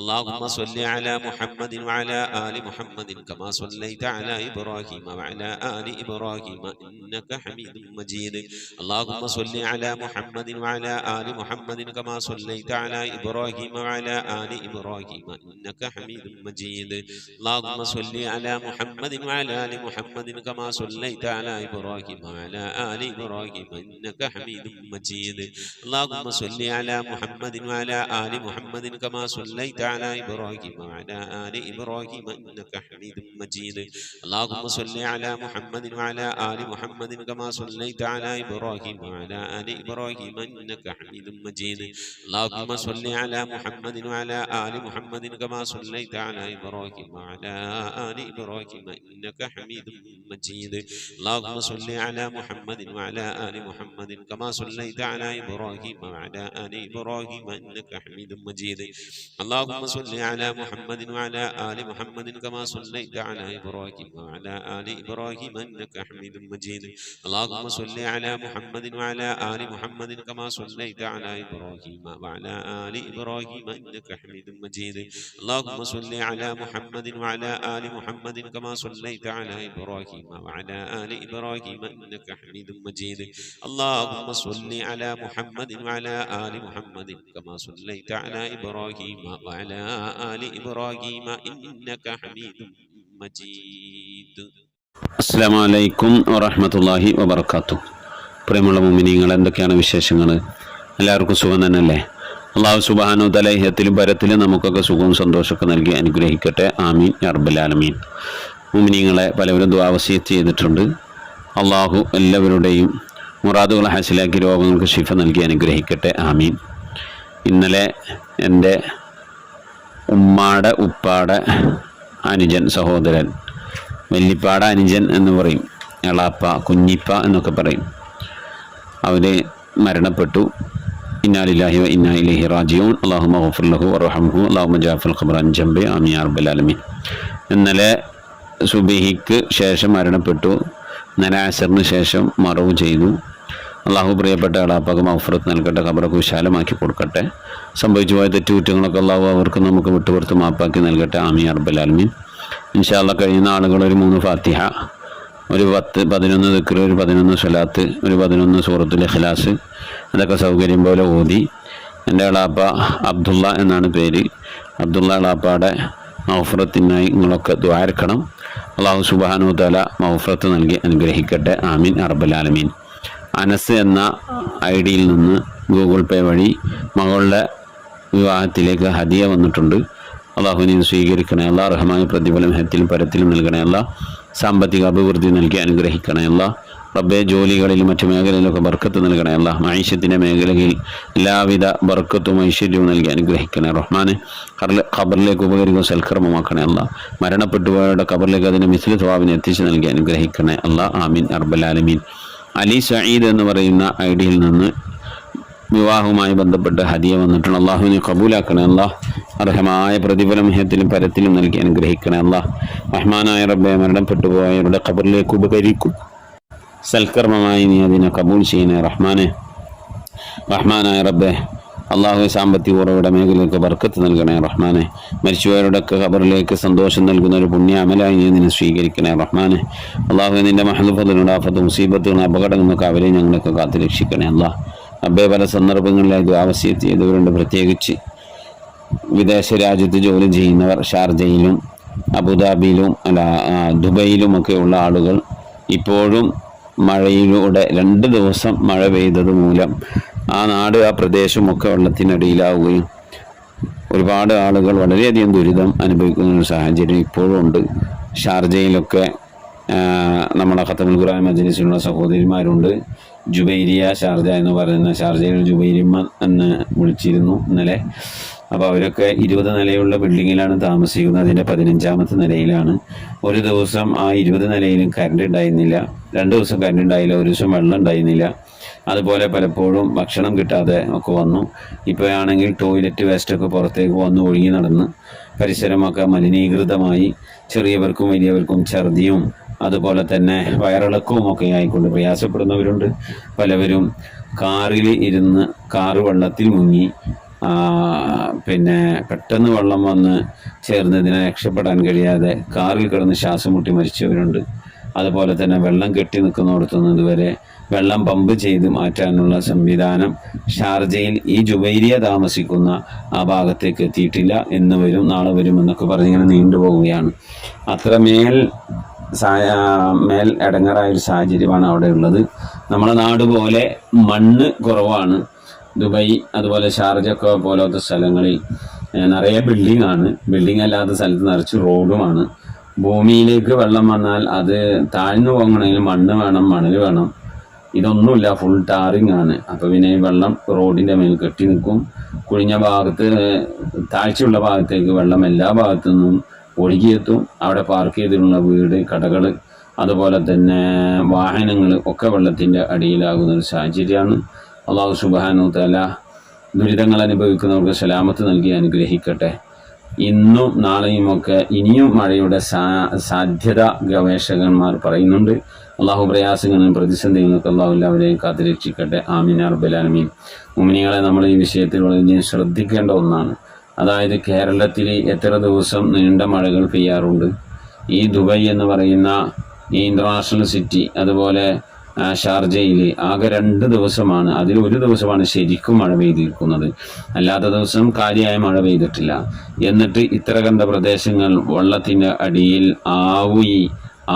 اللهم صل على محمد وعلى آل محمد كما صليت على إبراهيم وعلى آل إبراهيم إنك حميد مجيد اللهم صل على محمد وعلى آل محمد كما صليت على إبراهيم وعلى آل إبراهيم إنك حميد مجيد اللهم صل على محمد وعلى آل محمد كما صليت على إبراهيم وعلى آل إبراهيم إنك حميد مجيد اللهم صل على محمد وعلى آل محمد كما صليت على إبراهيم وعلى آل إبراهيم إنك حميد مجيد اللهم صل على محمد وعلى آل محمد كما صليت على إبراهيم وعلى آل إبراهيم إنك حميد مجيد اللهم صل على محمد وعلى آل محمد كما صليت على إبراهيم وعلى آل إبراهيم إنك حميد مجيد اللهم صل على محمد وعلى آل محمد كما صليت على إبراهيم وعلى آل إبراهيم إنك حميد مجيد اللهم صل على محمد وعلى آل محمد كما صليت على إبراهيم وعلى آل إبراهيم إنك حميد مجيد اللهم صل على محمد وعلى آل محمد كما صليت على إبراهيم وعلى آل إبراهيم إنك حميد مجيد اللهم صل على محمد وعلى آل محمد كما صليت على إبراهيم وعلى آل إبراهيم إنك حميد مجيد اللهم صل على محمد وعلى آل محمد كما صليت على إبراهيم وعلى آل إبراهيم إنك حميد مجيد. അസ്സലാമു അലൈക്കും വറഹ്മത്തുള്ളാഹി വബറകാതുഹു. പ്രിയമുള്ള മുഅ്മിനീങ്ങൾ, എന്തൊക്കെയാണ് വിശേഷങ്ങൾ? എല്ലാവർക്കും സുഖം തന്നെയല്ലേ? അല്ലാഹു സുബ്ഹാനഹു വ തആല ഇഹത്തിലും പരത്തിലും നമുക്കൊക്കെ സുഖവും സന്തോഷമൊക്കെ നൽകി അനുഗ്രഹിക്കട്ടെ. ആമീൻ യാ റബ്ബൽ ആലമീൻ. മുഅ്മിനീങ്ങളെ പലവരും ദുആ വസിയത്ത് ചെയ്തിട്ടുണ്ട്. അല്ലാഹു എല്ലാവരുടെയും മുറാദുകൾ ഹാസിലാക്കി രോഗങ്ങൾക്ക് ശിഫ നൽകി അനുഗ്രഹിക്കട്ടെ. ആമീൻ. ഇന്നലെ എൻ്റെ ഉമ്മാടെ ഉപ്പാടെ അനുജൻ, സഹോദരൻ, വല്ലിപ്പാട അനുജൻ എന്ന് പറയും, എളാപ്പ, കുഞ്ഞിപ്പ എന്നൊക്കെ പറയും, അവർ മരണപ്പെട്ടു. ഇന്നാ ലില്ലാഹി വ ഇന്നാ ഇലൈഹി റാജിഊൻ. അല്ലാഹുമ്മ ഗഫിർ ലഹു വർഹംഹു അല്ലാഹുമ്മ ജഅഫിൽ ഖബ്റ അൻ ജംബി ആമീൻ യാ റബ്ബൽ ആലമീൻ. ഇന്നലെ സുബഹിക്ക് ശേഷം മരണപ്പെട്ടു. ഇന്നലെ അസറിന് ശേഷം മറവ് ചെയ്തു. അള്ളാഹു പ്രിയപ്പെട്ട എളാപ്പാക്ക് മഗ്ഫിറത്ത് നൽകട്ടെ, ഖബറൊക്കെ വിശാലമാക്കി കൊടുക്കട്ടെ. സംഭവിച്ചു പോയ തെറ്റുകുറ്റങ്ങളൊക്കെ അള്ളാഹു അവർക്ക് നമുക്ക് വിട്ടുപുറത്ത് മാപ്പാക്കി നൽകട്ടെ. ആമീൻ യാ റബ്ബൽ ആലമീൻ. ഇൻഷാ അല്ലാഹ് കഴിയുന്ന ആളുകൾ ഒരു 3 ഫാത്തിഹ, ഒരു 10-11 ദിക്ർ, ഒരു 11 സ്വലാത്ത്, ഒരു 11 സൂറത്തുൽ ഇഖ്ലാസ്, അതൊക്കെ സൗകര്യം പോലെ ഓതി. എൻ്റെ എളാപ്പ അബ്ദുള്ള എന്നാണ് പേര്. അബ്ദുള്ള എളാപ്പാടെ മഗ്ഫിറത്തിനായി നിങ്ങളൊക്കെ ദുആർക്കണം. അള്ളാഹു സുബ്ഹാനഹു വ തആല മഗ്ഫിറത്ത് നൽകി അനുഗ്രഹിക്കട്ടെ. ആമീൻ യാ റബ്ബൽ ആലമീൻ. അനസ് എന്ന ഐഡിയിൽ നിന്ന് ഗൂഗിൾ പേ വഴി മകളുടെ വിവാഹത്തിലേക്ക് ഹദിയ വന്നിട്ടുണ്ട്. അള്ളാഹു നീ സ്വീകരിക്കണേ അല്ലാ. റഹ്മാൻ പ്രതിഫലം ഹത്തിലും പരത്തിലും നൽകണേ അല്ലാ. സാമ്പത്തിക അഭിവൃദ്ധി നൽകി അനുഗ്രഹിക്കണേ അല്ലാ. റബ്ബെ ജോലികളിലും മറ്റു മേഖലയിലൊക്കെ ബർക്കത്ത് നൽകണേ അല്ലാ. മഈശത്തിൻ്റെ മേഖലയിൽ എല്ലാവിധ ബർക്കത്തും ഐശ്വര്യവും നൽകി അനുഗ്രഹിക്കണേ റഹ്മാനെ. ഖബറിലേക്ക് ഉപകരിക്കും സൽക്കർമ്മമാക്കണേ അല്ലാ. മരണപ്പെട്ടുപോയവരുടെ ഖബറിലേക്ക് അതിന് മിസ്ലി സ്വഭാവിനെ എത്തിച്ച് നൽകി അനുഗ്രഹിക്കണേ അല്ലാ. ആമീൻ റബ്ബൽ ആലമീൻ. അലി സഈദ് എന്ന് പറയുന്ന ഐഡിയിൽ നിന്ന് വിവാഹവുമായി ബന്ധപ്പെട്ട് ഹദിയ വന്നിട്ടുണ്ട്. അള്ളാഹുവിനെ കബൂലാക്കണേ അല്ലാഹ്. അർഹമായ പ്രതിഫലം ഹത്തിലും പരത്തിലും നൽകി അനുഗ്രഹിക്കണേ അല്ലാഹ്. റഹ്മാനായ റബ്ബെ, മരണപ്പെട്ടു പോയവരുടെ ഖബറിലേക്ക് ഉപകരിക്കും സൽക്കർമ്മമായി നീ അതിനെ കബൂൽ ചെയ്യണേ റഹ്മാനെ. റഹ്മാനായ റബ്ബെ, അള്ളാഹു സാമ്പത്തിക ഉറവിട മേഖലയ്ക്ക് ബർക്കത്ത് നൽകണേ റഹ്മാനെ. മരിച്ചുപോയവരുടെ ഖബറിലേക്ക് സന്തോഷം നൽകുന്ന ഒരു പുണ്യ അമലായി നീ നിന്നെ സ്വീകരിക്കണേ റഹ്മാനെ. അള്ളാഹു നിൻ്റെ മഹ്ലുഫത്തുകളുടെ ആഫത്ത് മുസീബത്തുകളും അപകടങ്ങളിൽ നിന്നൊക്കെ അവരെ ഞങ്ങളൊക്കെ കാത്തു രക്ഷിക്കണേ അല്ലാഹ്. റബ്ബെ, പല സന്ദർഭങ്ങളിലായി ദുആ വസിയത്ത് ചെയ്തവരുണ്ട്. പ്രത്യേകിച്ച് വിദേശ രാജ്യത്ത് ജോലി ചെയ്യുന്നവർ, ഷാർജയിലും അബുദാബിയിലും ദുബൈയിലുമൊക്കെ ഉള്ള ആളുകൾ ഇപ്പോഴും മഴയിലൂടെ 2 ദിവസം മഴ പെയ്തത് മൂലം ആ നാട്, ആ പ്രദേശമൊക്കെ വെള്ളത്തിനടിയിലാവുകയും ഒരുപാട് ആളുകൾ വളരെയധികം ദുരിതം അനുഭവിക്കുന്ന ഒരു സാഹചര്യം ഇപ്പോഴും ഉണ്ട്. ഷാർജയിലൊക്കെ നമ്മളെ ഖത്തമുൽ ഖുർആൻ മജ്ലിസിലുള്ള സഹോദരിമാരുണ്ട്. ജുബൈരിയ ഷാർജ എന്ന് പറയുന്ന, ഷാർജയിൽ ജുബൈരിമ്മ എന്ന് വിളിച്ചിരുന്നു ഇന്നലെ. അപ്പോൾ അവരൊക്കെ 20 നിലയുള്ള ബിൽഡിങ്ങിലാണ് താമസിക്കുന്നത്. അതിൻ്റെ 15ാമത്തെ നിലയിലാണ്. ഒരു ദിവസം ആ 20 നിലയിലും കറണ്ട് ഉണ്ടായിരുന്നില്ല. 2 ദിവസം കറണ്ട് ഉണ്ടായില്ല. ഒരു ദിവസം വെള്ളം ഉണ്ടായിരുന്നില്ല. അതുപോലെ പലപ്പോഴും ഭക്ഷണം കിട്ടാതെ ഒക്കെ വന്നു. ഇപ്പോഴാണെങ്കിൽ ടോയ്ലറ്റ് വേസ്റ്റൊക്കെ പുറത്തേക്ക് വന്ന് ഒഴുകി നടന്ന് പരിസരമൊക്കെ മലിനീകൃതമായി. ചെറിയവർക്കും വലിയവർക്കും ഛർദിയും അതുപോലെ തന്നെ വയറിളക്കവും ഒക്കെ ആയിക്കൊണ്ട് പ്രയാസപ്പെടുന്നവരുണ്ട്. പലവരും കാറിൽ ഇരുന്ന് കാറ് വെള്ളത്തിൽ മുങ്ങി പിന്നെ പെട്ടെന്ന് വെള്ളം വന്ന് ചേർന്നതിനെ രക്ഷപ്പെടാൻ കഴിയാതെ കാറിൽ കിടന്ന് ശ്വാസം മുട്ടി മരിച്ചവരുണ്ട്. അതുപോലെ തന്നെ വെള്ളം കെട്ടി നിൽക്കുന്നിടത്തുനിന്ന് ഇതുവരെ വെള്ളം പമ്പ് ചെയ്ത് മാറ്റാനുള്ള സംവിധാനം ഷാർജയിൽ ഈ ജുബൈരിയ താമസിക്കുന്ന ആ ഭാഗത്തേക്ക് എത്തിയിട്ടില്ല. എന്ന് വരും, നാളെ വരും എന്നൊക്കെ പറഞ്ഞിങ്ങനെ നീണ്ടുപോവുകയാണ്. അത്രമേൽ എടങ്ങറായൊരു സാഹചര്യമാണ് അവിടെ ഉള്ളത്. നമ്മുടെ നാട് പോലെ മണ്ണ് കുറവാണ്. ദുബായ് അതുപോലെ ഷാർജൊക്കെ പോലത്തെ സ്ഥലങ്ങളിൽ നിറയെ ബിൽഡിംഗ് അല്ലാത്ത സ്ഥലത്ത് നിറച്ച് റോഡുമാണ്. ഭൂമിയിലേക്ക് വെള്ളം വന്നാൽ അത് താഴ്ന്നു പോകണമെങ്കിൽ മണ്ണ് വേണം, മണൽ വേണം. ഇതൊന്നുമില്ല, ഫുൾ ടാറിങ് ആണ്. അപ്പോൾ പിന്നെ ഈ വെള്ളം റോഡിൻ്റെ മേൽ കെട്ടി നിൽക്കും. കുഴിഞ്ഞ ഭാഗത്ത്, താഴ്ചയുള്ള ഭാഗത്തേക്ക് വെള്ളം എല്ലാ ഭാഗത്തു നിന്നും ഒഴുകിയെത്തും. അവിടെ പാർക്ക് ചെയ്തിട്ടുള്ള വീട്, കടകൾ, അതുപോലെ തന്നെ വാഹനങ്ങൾ ഒക്കെ വെള്ളത്തിൻ്റെ അടിയിലാകുന്ന ഒരു സാഹചര്യമാണ്. അള്ളാഹു സുബ്ഹാനഹു വ തആല ദുരിതങ്ങൾ അനുഭവിക്കുന്നവർക്ക് സലാമത്ത് നൽകി അനുഗ്രഹിക്കട്ടെ. ഇന്നും നാളെയുമൊക്കെ ഇനിയും മഴയുടെ സാധ്യത ഗവേഷകന്മാർ പറയുന്നുണ്ട്. അള്ളാഹു പ്രയാസങ്ങളും പ്രതിസന്ധികളൊക്കെ അള്ളാഹു എല്ലാവരെയും കാത്തുരക്ഷിക്കട്ടെ. ആമീൻ യാ റബ്ബൽ ആലമീൻ. മുഅ്മിനീങ്ങളെ, നമ്മൾ ഈ വിഷയത്തിൽ വളരെ ശ്രദ്ധിക്കേണ്ട ഒന്നാണ്. അതായത് കേരളത്തിൽ എത്ര ദിവസം നീണ്ട മഴകൾ പെയ്യാറുണ്ട്. ഈ ദുബായ് എന്ന് പറയുന്ന ഈ ഇൻ്റർനാഷണൽ സിറ്റി, അതുപോലെ ഷാർജയിൽ ആകെ 2 ദിവസമാണ്, അതിൽ ഒരു ദിവസമാണ് ശരിക്കും മഴ പെയ്തിരിക്കുന്നത്. അല്ലാത്ത ദിവസം കാര്യമായ മഴ പെയ്തിട്ടില്ല. എന്നിട്ട് ഇത്ര കണ്ട പ്രദേശങ്ങൾ വെള്ളത്തിൻ്റെ അടിയിൽ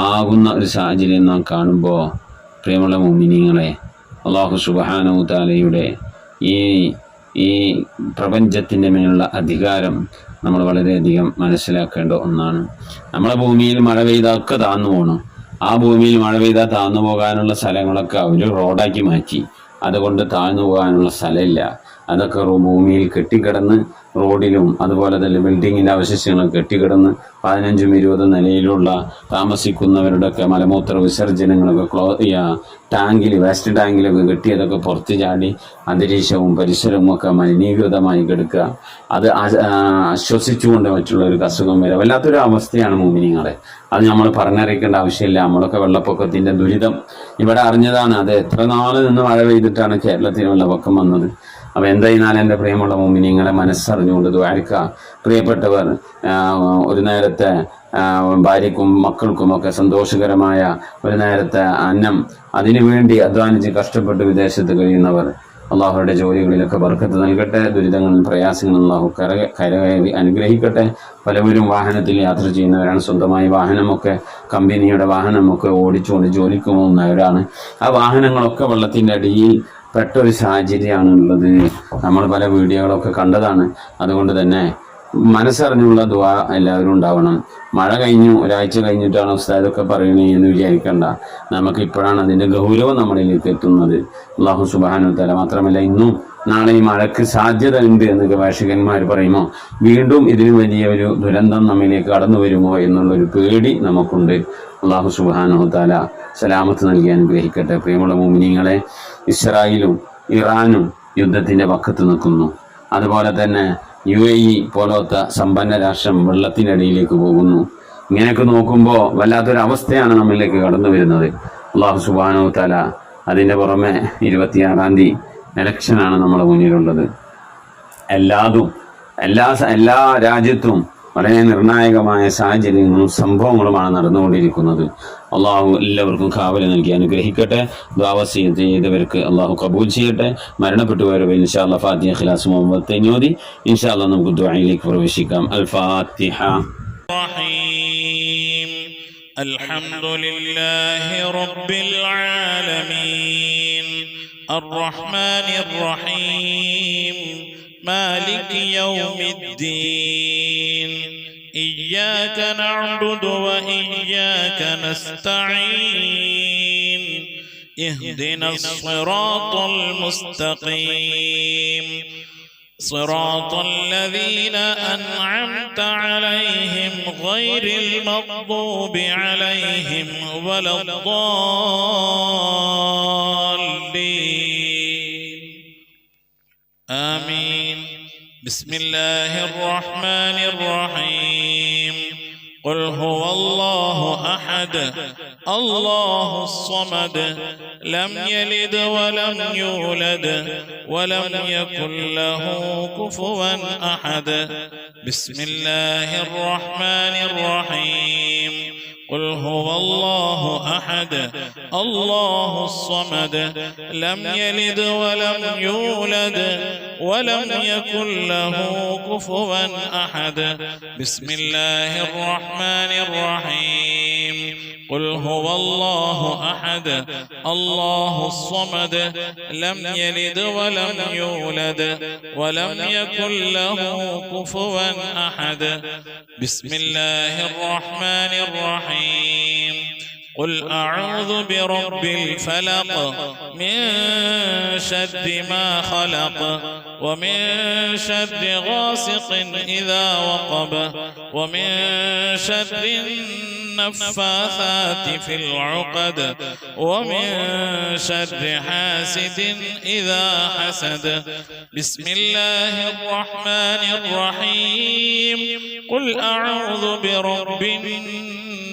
ആകുന്ന ഒരു സാഹചര്യം നാം കാണുമ്പോൾ, പ്രിയമുള്ള മുഅ്മിനീങ്ങളെ, അല്ലാഹു സുബ്ഹാനഹു വ തആലയുടെ ഈ പ്രപഞ്ചത്തിൻ്റെ മേലുള്ള അധികാരം നമ്മൾ വളരെയധികം മനസ്സിലാക്കേണ്ട ഒന്നാണ്. നമ്മളെ ഭൂമിയിൽ മഴ പെയ്താൽ ഒക്കെ താന്നു പോകണം. ആ ഭൂമിയിൽ മഴ പെയ്താൽ താഴ്ന്നു പോകാനുള്ള സ്ഥലങ്ങളൊക്കെ അവർ റോഡാക്കി മാറ്റി. അതുകൊണ്ട് താഴ്ന്നു പോകാനുള്ള സ്ഥലമില്ല. അതൊക്കെ ഭൂമിയിൽ കെട്ടിക്കിടന്ന് റോഡിലും അതുപോലെ തന്നെ ബിൽഡിങ്ങിൻ്റെ അവശിഷ്ടങ്ങൾ കെട്ടിക്കിടന്ന് 15-20 നിലയിലുള്ള താമസിക്കുന്നവരുടെയൊക്കെ മലമൂത്ര വിസർജനങ്ങളൊക്കെ വേസ്റ്റ് ടാങ്കിലൊക്കെ കെട്ടിയതൊക്കെ പുറത്ത് ചാടി അന്തരീക്ഷവും പരിസരവും ഒക്കെ മലിനീകൃതമായി കിടക്കുക. അത് ആശ്വസിച്ചുകൊണ്ട് മറ്റുള്ളവർക്ക് അസുഖം വരെ വല്ലാത്തൊരു അവസ്ഥയാണ് മുഅ്മിനീങ്ങളെ. അത് നമ്മൾ പറഞ്ഞറിയിക്കേണ്ട ആവശ്യമില്ല. നമ്മളൊക്കെ വെള്ളപ്പൊക്കത്തിൻ്റെ ദുരിതം ഇവിടെ അറിഞ്ഞതാണ്. അത് എത്ര നാൾ നിന്ന് മഴ പെയ്തിട്ടാണ് കേരളത്തിൽ വെള്ളപ്പൊക്കം വന്നത്. അപ്പോൾ എന്തായിരുന്നാലും എൻ്റെ പ്രിയമുള്ള മുഅ്മിനീങ്ങളെ, മനസ്സറിഞ്ഞുകൊണ്ട് ദുആഇക്കുക. പ്രിയപ്പെട്ടവർ ഒരു നേരത്തെ ഭാര്യയ്ക്കും മക്കൾക്കുമൊക്കെ സന്തോഷകരമായ ഒരു നേരത്തെ അന്നം അതിനുവേണ്ടി അധ്വാനിച്ച് കഷ്ടപ്പെട്ട് വിദേശത്ത് കഴിയുന്നവർ, അള്ളാഹുയുടെ ജോലികളിലൊക്കെ ബർക്കത്ത് നൽകട്ടെ. ദുരിതങ്ങളും പ്രയാസങ്ങളും അള്ളാഹു കരകയറി അനുഗ്രഹിക്കട്ടെ. പലവരും വാഹനത്തിൽ യാത്ര ചെയ്യുന്നവരാണ്. സ്വന്തമായി വാഹനമൊക്കെ, കമ്പനിയുടെ വാഹനമൊക്കെ ഓടിച്ചുകൊണ്ട് ജോലിക്ക് പോകുന്നവരാണ്. ആ വാഹനങ്ങളൊക്കെ വെള്ളത്തിൻ്റെ അടിയിൽ പെട്ടൊരു സാഹചര്യമാണുള്ളത്. നമ്മൾ പല വീഡിയോകളൊക്കെ കണ്ടതാണ്. അതുകൊണ്ട് തന്നെ മനസ്സറിഞ്ഞുള്ള ദുആ എല്ലാവരും ഉണ്ടാവണം. മഴ കഴിഞ്ഞു, ഒരാഴ്ച കഴിഞ്ഞിട്ടാണ് ഉസ്താദൊക്കെ പറയണേ എന്ന് വിചാരിക്കേണ്ട. നമുക്കിപ്പോഴാണ് അതിൻ്റെ ഗൗരവം നമ്മളിലേക്ക് എത്തുന്നത്. അല്ലാഹു സുബ്ഹാനഹു വ തആല മാത്രമല്ല, ഇന്നും നാളെ ഈ മഴയ്ക്ക് സാധ്യത ഉണ്ട് എന്ന് ഗവേഷകന്മാർ പറയുമ്പോൾ വീണ്ടും ഇതിന് വലിയൊരു ദുരന്തം നമ്മിലേക്ക് കടന്നു വരുമോ എന്നുള്ളൊരു പേടി നമുക്കുണ്ട്. അല്ലാഹു സുബ്ഹാനഹു വ തആല സലാമത്ത് നൽകി അനുഗ്രഹിക്കട്ടെ. പ്രിയമുള്ള മുഅ്മിനീങ്ങളെ, ഇസ്രായേലും ഇറാനും യുദ്ധത്തിൻ്റെ പക്കത്ത് നിൽക്കുന്നു. അതുപോലെ തന്നെ UAE പോലത്തെ സമ്പന്ന രാഷ്ട്രം വെള്ളത്തിനടിയിലേക്ക് പോകുന്നു. ഇങ്ങനെയൊക്കെ നോക്കുമ്പോൾ വല്ലാത്തൊരവസ്ഥയാണ് നമ്മിലേക്ക് കടന്നു വരുന്നത്. അല്ലാഹു സുബ്ഹാനഹു വ തആല അതിൻ്റെ പുറമെ 26-ാം തീയതി ഇലക്ഷനാണ് നമ്മുടെ മുന്നിലുള്ളത്. എല്ലാ രാജ്യത്തും വളരെ നിർണായകമായ സാഹചര്യങ്ങളും സംഭവങ്ങളുമാണ് നടന്നുകൊണ്ടിരിക്കുന്നത്. അള്ളാഹു എല്ലാവർക്കും കാവല് നൽകി അനുഗ്രഹിക്കട്ടെ. ദുആവസിയത്ത് ചെയ്തവർക്ക് അള്ളാഹു കബൂൽ ചെയ്യട്ടെ. മരണപ്പെട്ടുപോയവരെ ഇൻഷാ അല്ലാഹ് ഫാത്തിഹ ഖിലാസ് മുഹമ്മദ് തൈനോദി ഇൻഷാ അല്ലാഹ് നമുക്ക് ദുആയിലേക്ക് പ്രവേശിക്കാം. അൽ ഫാത്തിഹ. അൽഹംദുലില്ലാഹി റബ്ബിൽ ആലമീൻ അർറഹ്മാനിർ റഹീം مالك يوم الدين إياك نعبد وإياك نستعين اهدنا الصراط المستقيم صراط الذين أنعمت عليهم غير المغضوب عليهم ولا الضالين آمين. بسم الله الرحمن الرحيم قل هو الله أحد الله الصمد لم يلد ولم يولد ولم يكن له كفوا أحد بسم الله الرحمن الرحيم قل هو الله أحد الله الصمد لم يلد ولم يولد ولم يكن له كفوا أحد بسم الله الرحمن الرحيم قل هو الله أحد الله الصمد لم يلد ولم يولد ولم يكن له كفوا أحد بسم الله الرحمن الرحيم قل أعوذ برب الفلق من شر ما خلق ومن شر غاسق إذا وقب ومن شر النفاثات في العقد ومن شر حاسد إذا حسد بسم الله الرحمن الرحيم قل أعوذ برب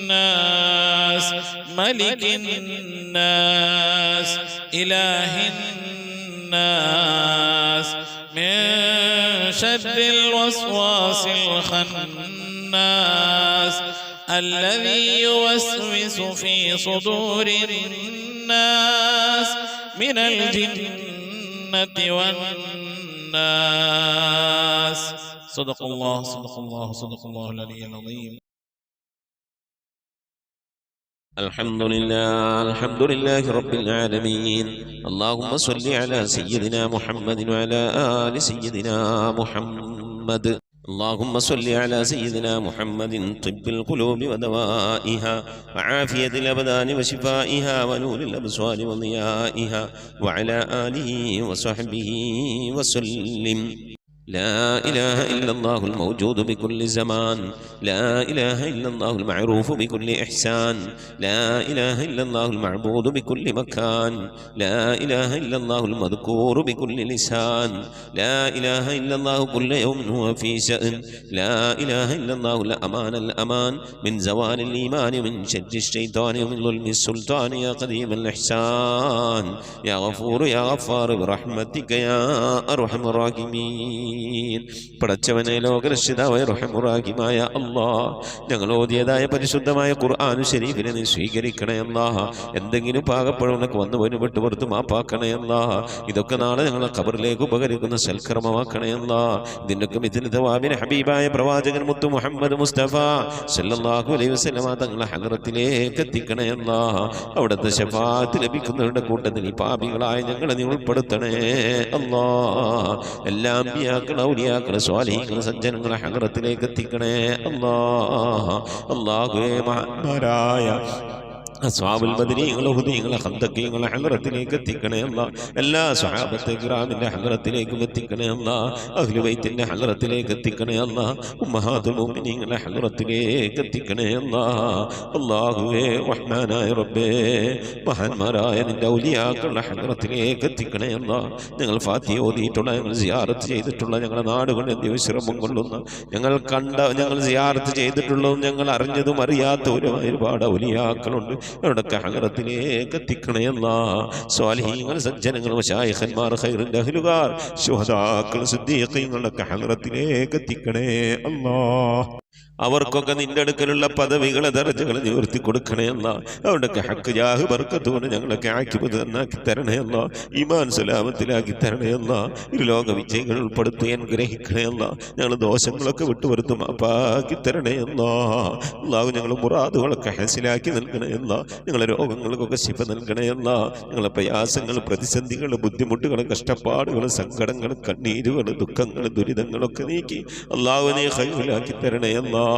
الناس ملك الناس إله الناس من شر الوسواس الخناس الذي يوسوس في صدور الناس من الجنة والناس صدق الله صدق الله صدق الله العلي العظيم. الحمد لله رب العالمين. اللهم صل على سيدنا محمد وعلى آل سيدنا محمد. اللهم صل على سيدنا محمد طب القلوب ودوائها وعافية الأبدان وشفائها ونور الأبصار وضيائها وعلى آله وصحبه وسلم. لا إله إلا الله الموجود بكل زمان، لا إله إلا الله المعروف بكل إحسان، لا إله إلا الله المعبود بكل مكان، لا إله إلا الله المذكور بكل لسان، لا إله إلا الله كل يوم هو في شأن، لا إله إلا الله الأمان من زوال الإيمان من شر الشيطان ومن ظلم السلطان يا قديم الإحسان يا غفور يا غفار برحمتك يا أرحم الراحمين. പടച്ചവനെ ലോകരക്ഷിതാവായ റഹീമായ അല്ലാഹ്, ഞങ്ങൾ ഓതിയതായ പരിശുദ്ധമായ ഖുർആൻ ശരീഫിനെ നീ സ്വീകരിക്കണേ അല്ലാഹ്. എന്തെങ്കിലും പാകപ്പഴമൊക്കെ വന്നു പോയി വിട്ടുപുറത്ത് മാപ്പാക്കണേ അല്ലാഹ്. ഇതൊക്കെ നാളെ ഞങ്ങളെ ഖബറിലേക്ക് ഉപകരിക്കുന്ന സൽക്കർമ്മമാക്കണേ അല്ലാഹ്. ഇതിൻ്റെയൊക്കെ മിഥുനവാബിന് ഹബീബായ പ്രവാചകൻ മുത്തു മുഹമ്മദ് മുസ്തഫ സല്ലല്ലാഹു അലൈഹി വസല്ലമ തങ്ങളെ ഹദ്റത്തിലേക്ക് എത്തിക്കണേ അല്ലാഹ്. അവിടുത്തെ ശഫാഅത്ത് ലഭിക്കുന്നവരുടെ കൂട്ടത്തിൽ ഈ പാപികളായ ഞങ്ങളെ നീ ഉൾപ്പെടുത്തണേ അല്ലാഹ്. എല്ലാ അമ്പിയാക്കളെ ഔലിയാക്കളെ സ്വാലിഹീങ്ങളെ സജ്ജനങ്ങളെ ഹദ്റത്തിലേക്ക് എത്തിക്കണേ അല്ലാഹ്. അല്ലാഹുവേ, മഹാന്മാരായ അസ്ഹാബുൽ ബദരീങ്ങളെ ഹുദീങ്ങളെ ഖന്ദഖീങ്ങളെ ഹദ്റത്തിലേക്ക് എത്തിക്കണേ അല്ലാഹ്. എല്ലാ സ്വഹാബത്തെ കിറാമിന്റെ ഹദ്റത്തിലേക്കും എത്തിക്കണേ അല്ലാഹ്. അഹ്ലു ബൈത്തിന്റെ ഹദ്റത്തിലേക്ക് എത്തിക്കണേ അല്ലാഹ്. ഉമ്മഹാത്തുൽ മുഅ്മിനീങ്ങളെ ഹദ്റത്തിലേക്ക് എത്തിക്കണേ അല്ലാഹ്. അല്ലാഹുവേ, റഹ്മാനായ റബ്ബേ, മഹാന്മാരായ നിന്റെ ഔലിയാക്കളുടെ ഹദ്റത്തിലേക്ക് എത്തിക്കണേ അല്ലാഹ്. ഞങ്ങൾ ഫാത്തിഹ ഓതിയിട്ടുള്ള, ഞങ്ങൾ സിയാറത്ത് ചെയ്തിട്ടുള്ള, ഞങ്ങളുടെ നാടുകളിൽ വിശ്രമം കൊള്ളുന്ന, ഞങ്ങൾ സിയാറത്ത് ചെയ്തിട്ടുള്ളതും ഞങ്ങൾ അറിഞ്ഞതും അറിയാത്ത ഒരുപാട് ഔലിയാക്കളുണ്ട്. അവരുടെയൊക്കെ ഹദ്റത്തിലേക്ക് എത്തിക്കണേ അല്ലാഹ്. സ്വാലിഹീങ്ങൾ, സജ്ജനങ്ങൾ, മശായിഖന്മാർ, ഖൈറിന്റെ അഹ്ലുകാർ, ശുഹദാക്കൾ, സിദ്ദീഖീങ്ങളുടെ ഹദ്റത്തിലേക്ക് എത്തിക്കണേ അല്ലാഹ്. അവർക്കൊക്കെ നിന്റെ അടുക്കലുള്ള പദവികളെ ദർജകളെ നിവർത്തി കൊടുക്കണേ അല്ലാഹ്. അവരുടെയൊക്കെ ഹക്ക് ജാഹ് ബർക്കത്ത് കൊണ്ട് ഞങ്ങളൊക്കെ ആക്കിപത് നന്നാക്കി തരണേ അല്ലാഹ്. ഈമാൻ സലാമത്തിലാക്കി തരണേ അല്ലാഹ്. ഇരുലോക വിജയികൾ ഉൾപ്പെടുത്തി അനുഗ്രഹിക്കണേ അല്ലാഹ്. ഞങ്ങൾ ദോഷങ്ങളൊക്കെ വിട്ടുവരുത്തും അപ്പാക്കി തരണേ അല്ലാഹ്. അല്ലാഹു ഞങ്ങൾ മുറാദുകളൊക്കെ ഹാസിലാക്കി നൽകണേ അല്ലാഹ്. ഞങ്ങളെ രോഗങ്ങൾക്കൊക്കെ ശിഫ നൽകണേ അല്ലാഹ്. ഞങ്ങളെ പ്രയാസങ്ങൾ, പ്രതിസന്ധികൾ, ബുദ്ധിമുട്ടുകൾ, കഷ്ടപ്പാടുകൾ, സങ്കടങ്ങൾ, കണ്ണീരുകൾ, ദുഃഖങ്ങൾ, ദുരിതങ്ങളൊക്കെ നീക്കി അല്ലാഹു നീ ഖൈറിലാക്കി തരണേ അല്ലാഹ്.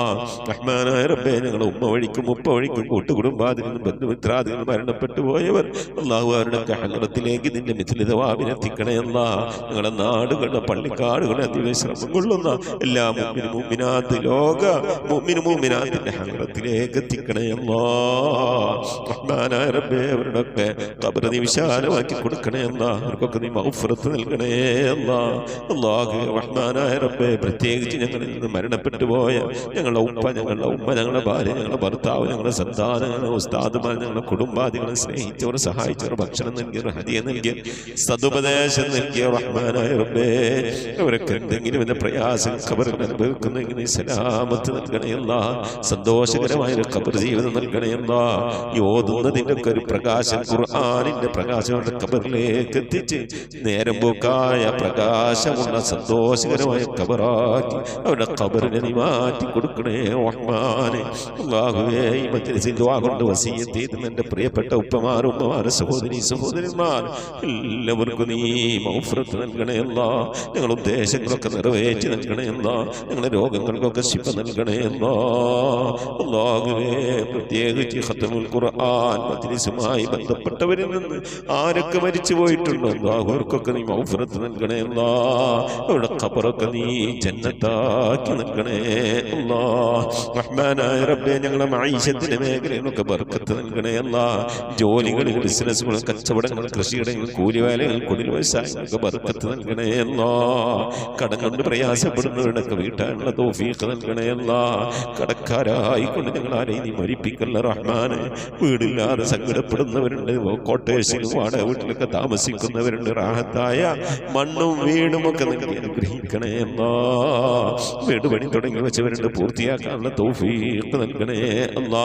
റഹ്മാനായ റബ്ബേ, ഞങ്ങളുടെ ഉമ്മ വഴിക്കും ഉപ്പ വഴിക്കും കൂട്ടുകുടുംബാദികളും ബന്ധുമിത്രാദികളും മരണപ്പെട്ടു പോയവർ അല്ലാഹു അവരുടെ ഹദ്റത്തിലേക്ക് നിന്റെ മിഥിലിതവാവിനെത്തിക്കണേ അല്ലാഹ്. ഞങ്ങളുടെ നാടുകളുടെ പള്ളിക്കാടുകളെ അതിവിശ്രമം കൊള്ളുന്ന എല്ലാ മുഅ്മിനും മുഅ്മിനാത്ത്, ലോക മുഅ്മിനും മുഅ്മിനാത്തിന്റെ ഹദ്റത്തിലേക്ക് എത്തിക്കണേ അല്ലാഹ്. റഹ്മാനായ റബ്ബേ, അവരുടെയൊക്കെ ഖബർ നീ വിശാലമാക്കി കൊടുക്കണേ അല്ലാഹ്. അവർക്കൊക്കെ നീ മഗ്ഫിറത്ത് നൽകണേ അല്ലാഹ്. അല്ലാഹു റഹ്മാനായ റബ്ബേ, പ്രത്യേകിച്ച് ഞങ്ങളിൽ നിന്ന് മരണപ്പെട്ടു പോയ ഞങ്ങളുടെ ഉപ്പ, ഞങ്ങളുടെ ഉമ്മ, ഞങ്ങളുടെ ഭാര്യ, ഞങ്ങളുടെ ഭർത്താവ്, ഞങ്ങളുടെ സന്താനം, ഞങ്ങളുടെ ഉസ്താദുമാർ, ഞങ്ങളുടെ കുടുംബാദികളെ സ്നേഹിച്ചവർ, സഹായിച്ചവർ, ഭക്ഷണം നൽകിയവർ, ഹദിയ നൽകിയ, സതുപദേശം നൽകിയ റഹ്മാനായ റബ്ബേ, അവരൊക്കെ എന്തെങ്കിലും എന്ന പ്രയാസം ഖബറിൽ അനുഭവിക്കുന്നെങ്കിൽ നീ സലാമത്ത് നൽകണയല്ല, സന്തോഷകരമായ ഒരു ഖബർ ജീവിതം നൽകണയല്ല. ഈ ഓതുന്നതിൻ്റെ ഒക്കെ ഒരു പ്രകാശം, ഖുർആനിന്റെ പ്രകാശം അവരുടെ ഖബറിലേക്ക് എത്തിച്ച് നേരം പോക്കായ പ്രകാശമുള്ള സന്തോഷകരമായ ഖബറാക്കി അവരുടെ ഖബറിനെ നീ മാറ്റി കൊടുക്കണേ റഹ്മാനെ. അല്ലാഹുവേ, ഈ മജ്‌ലിസിൽ ദുആ കൊണ്ട് വസിയത്ത് ചെയ്ത എൻ്റെ പ്രിയപ്പെട്ട ഉപ്പമാർ, ഉമ്മമാർ, സഹോദരി സഹോദരന്മാർ എല്ലാവർക്കും നീ മഗ്ഫിറത്ത് നൽകണേ അല്ലാ. ഞങ്ങളുടെ ഉദ്ദേശങ്ങളൊക്കെ നിറവേറ്റി നൽകണേ അല്ലാ. ഞങ്ങളുടെ രോഗങ്ങൾക്കൊക്കെ ശിഫ നൽകണേ അല്ലാ. അല്ലാഹുവേ, പ്രത്യേകിച്ച് ഖത്മുൽ ഖുർആൻ മജ്‌ലിസുമായി ബന്ധപ്പെട്ടവരിൽ നിന്ന് ആരൊക്കെ മരിച്ചു പോയിട്ടുണ്ടോ അവർക്കൊക്കെ നീ മഗ്ഫിറത്ത് നൽകണേ അല്ലാ. അവരുടെ ഖബറൊക്കെ നീ ജന്നത്താക്കി നൽകണേ അല്ലാ. റഹ്മാനായ റബ്ബേ, ഞങ്ങളുടെ മഈശത്തിന്റെ മേഖലയിലൊക്കെ ബർക്കത്ത് നൽകണേ അല്ലാ. ജോലികളിൽ, ബിസിനസ്സുകൾ, കച്ചവടങ്ങൾ, കൃഷിയിടങ്ങൾ, കൂലിവേലകൾ, കുടിൽ വ്യവസായങ്ങൾക്ക് ബർക്കത്ത് നൽകണേ അല്ലാ. കടം കൊണ്ട് പ്രയാസപ്പെടുന്നവരുടെയൊക്കെ വീട്ടാനുള്ള തൗഫീഖ് നൽകണേ അല്ലാ. കടക്കാരായിക്കൊണ്ട് ഞങ്ങൾ ആരെയും നീ മരിപ്പിക്കല്ല റഹ്മാനെ. വീടില്ലാതെ സങ്കടപ്പെടുന്നവരുണ്ട്, കോട്ടേഴ്സിലും വാടക വീട്ടിലൊക്കെ താമസിക്കുന്നവരുണ്ട്. റാഹത്തായ മണ്ണും വീടും ഒക്കെ നൽകി അനുഗ്രഹിക്കണേ അല്ലാ. വീട് പണി തുടങ്ങി വെച്ചവരുണ്ട്, പൂർത്തിയാക്കാനുള്ള തൗഫീഖ് നൽകണേ അല്ലാ.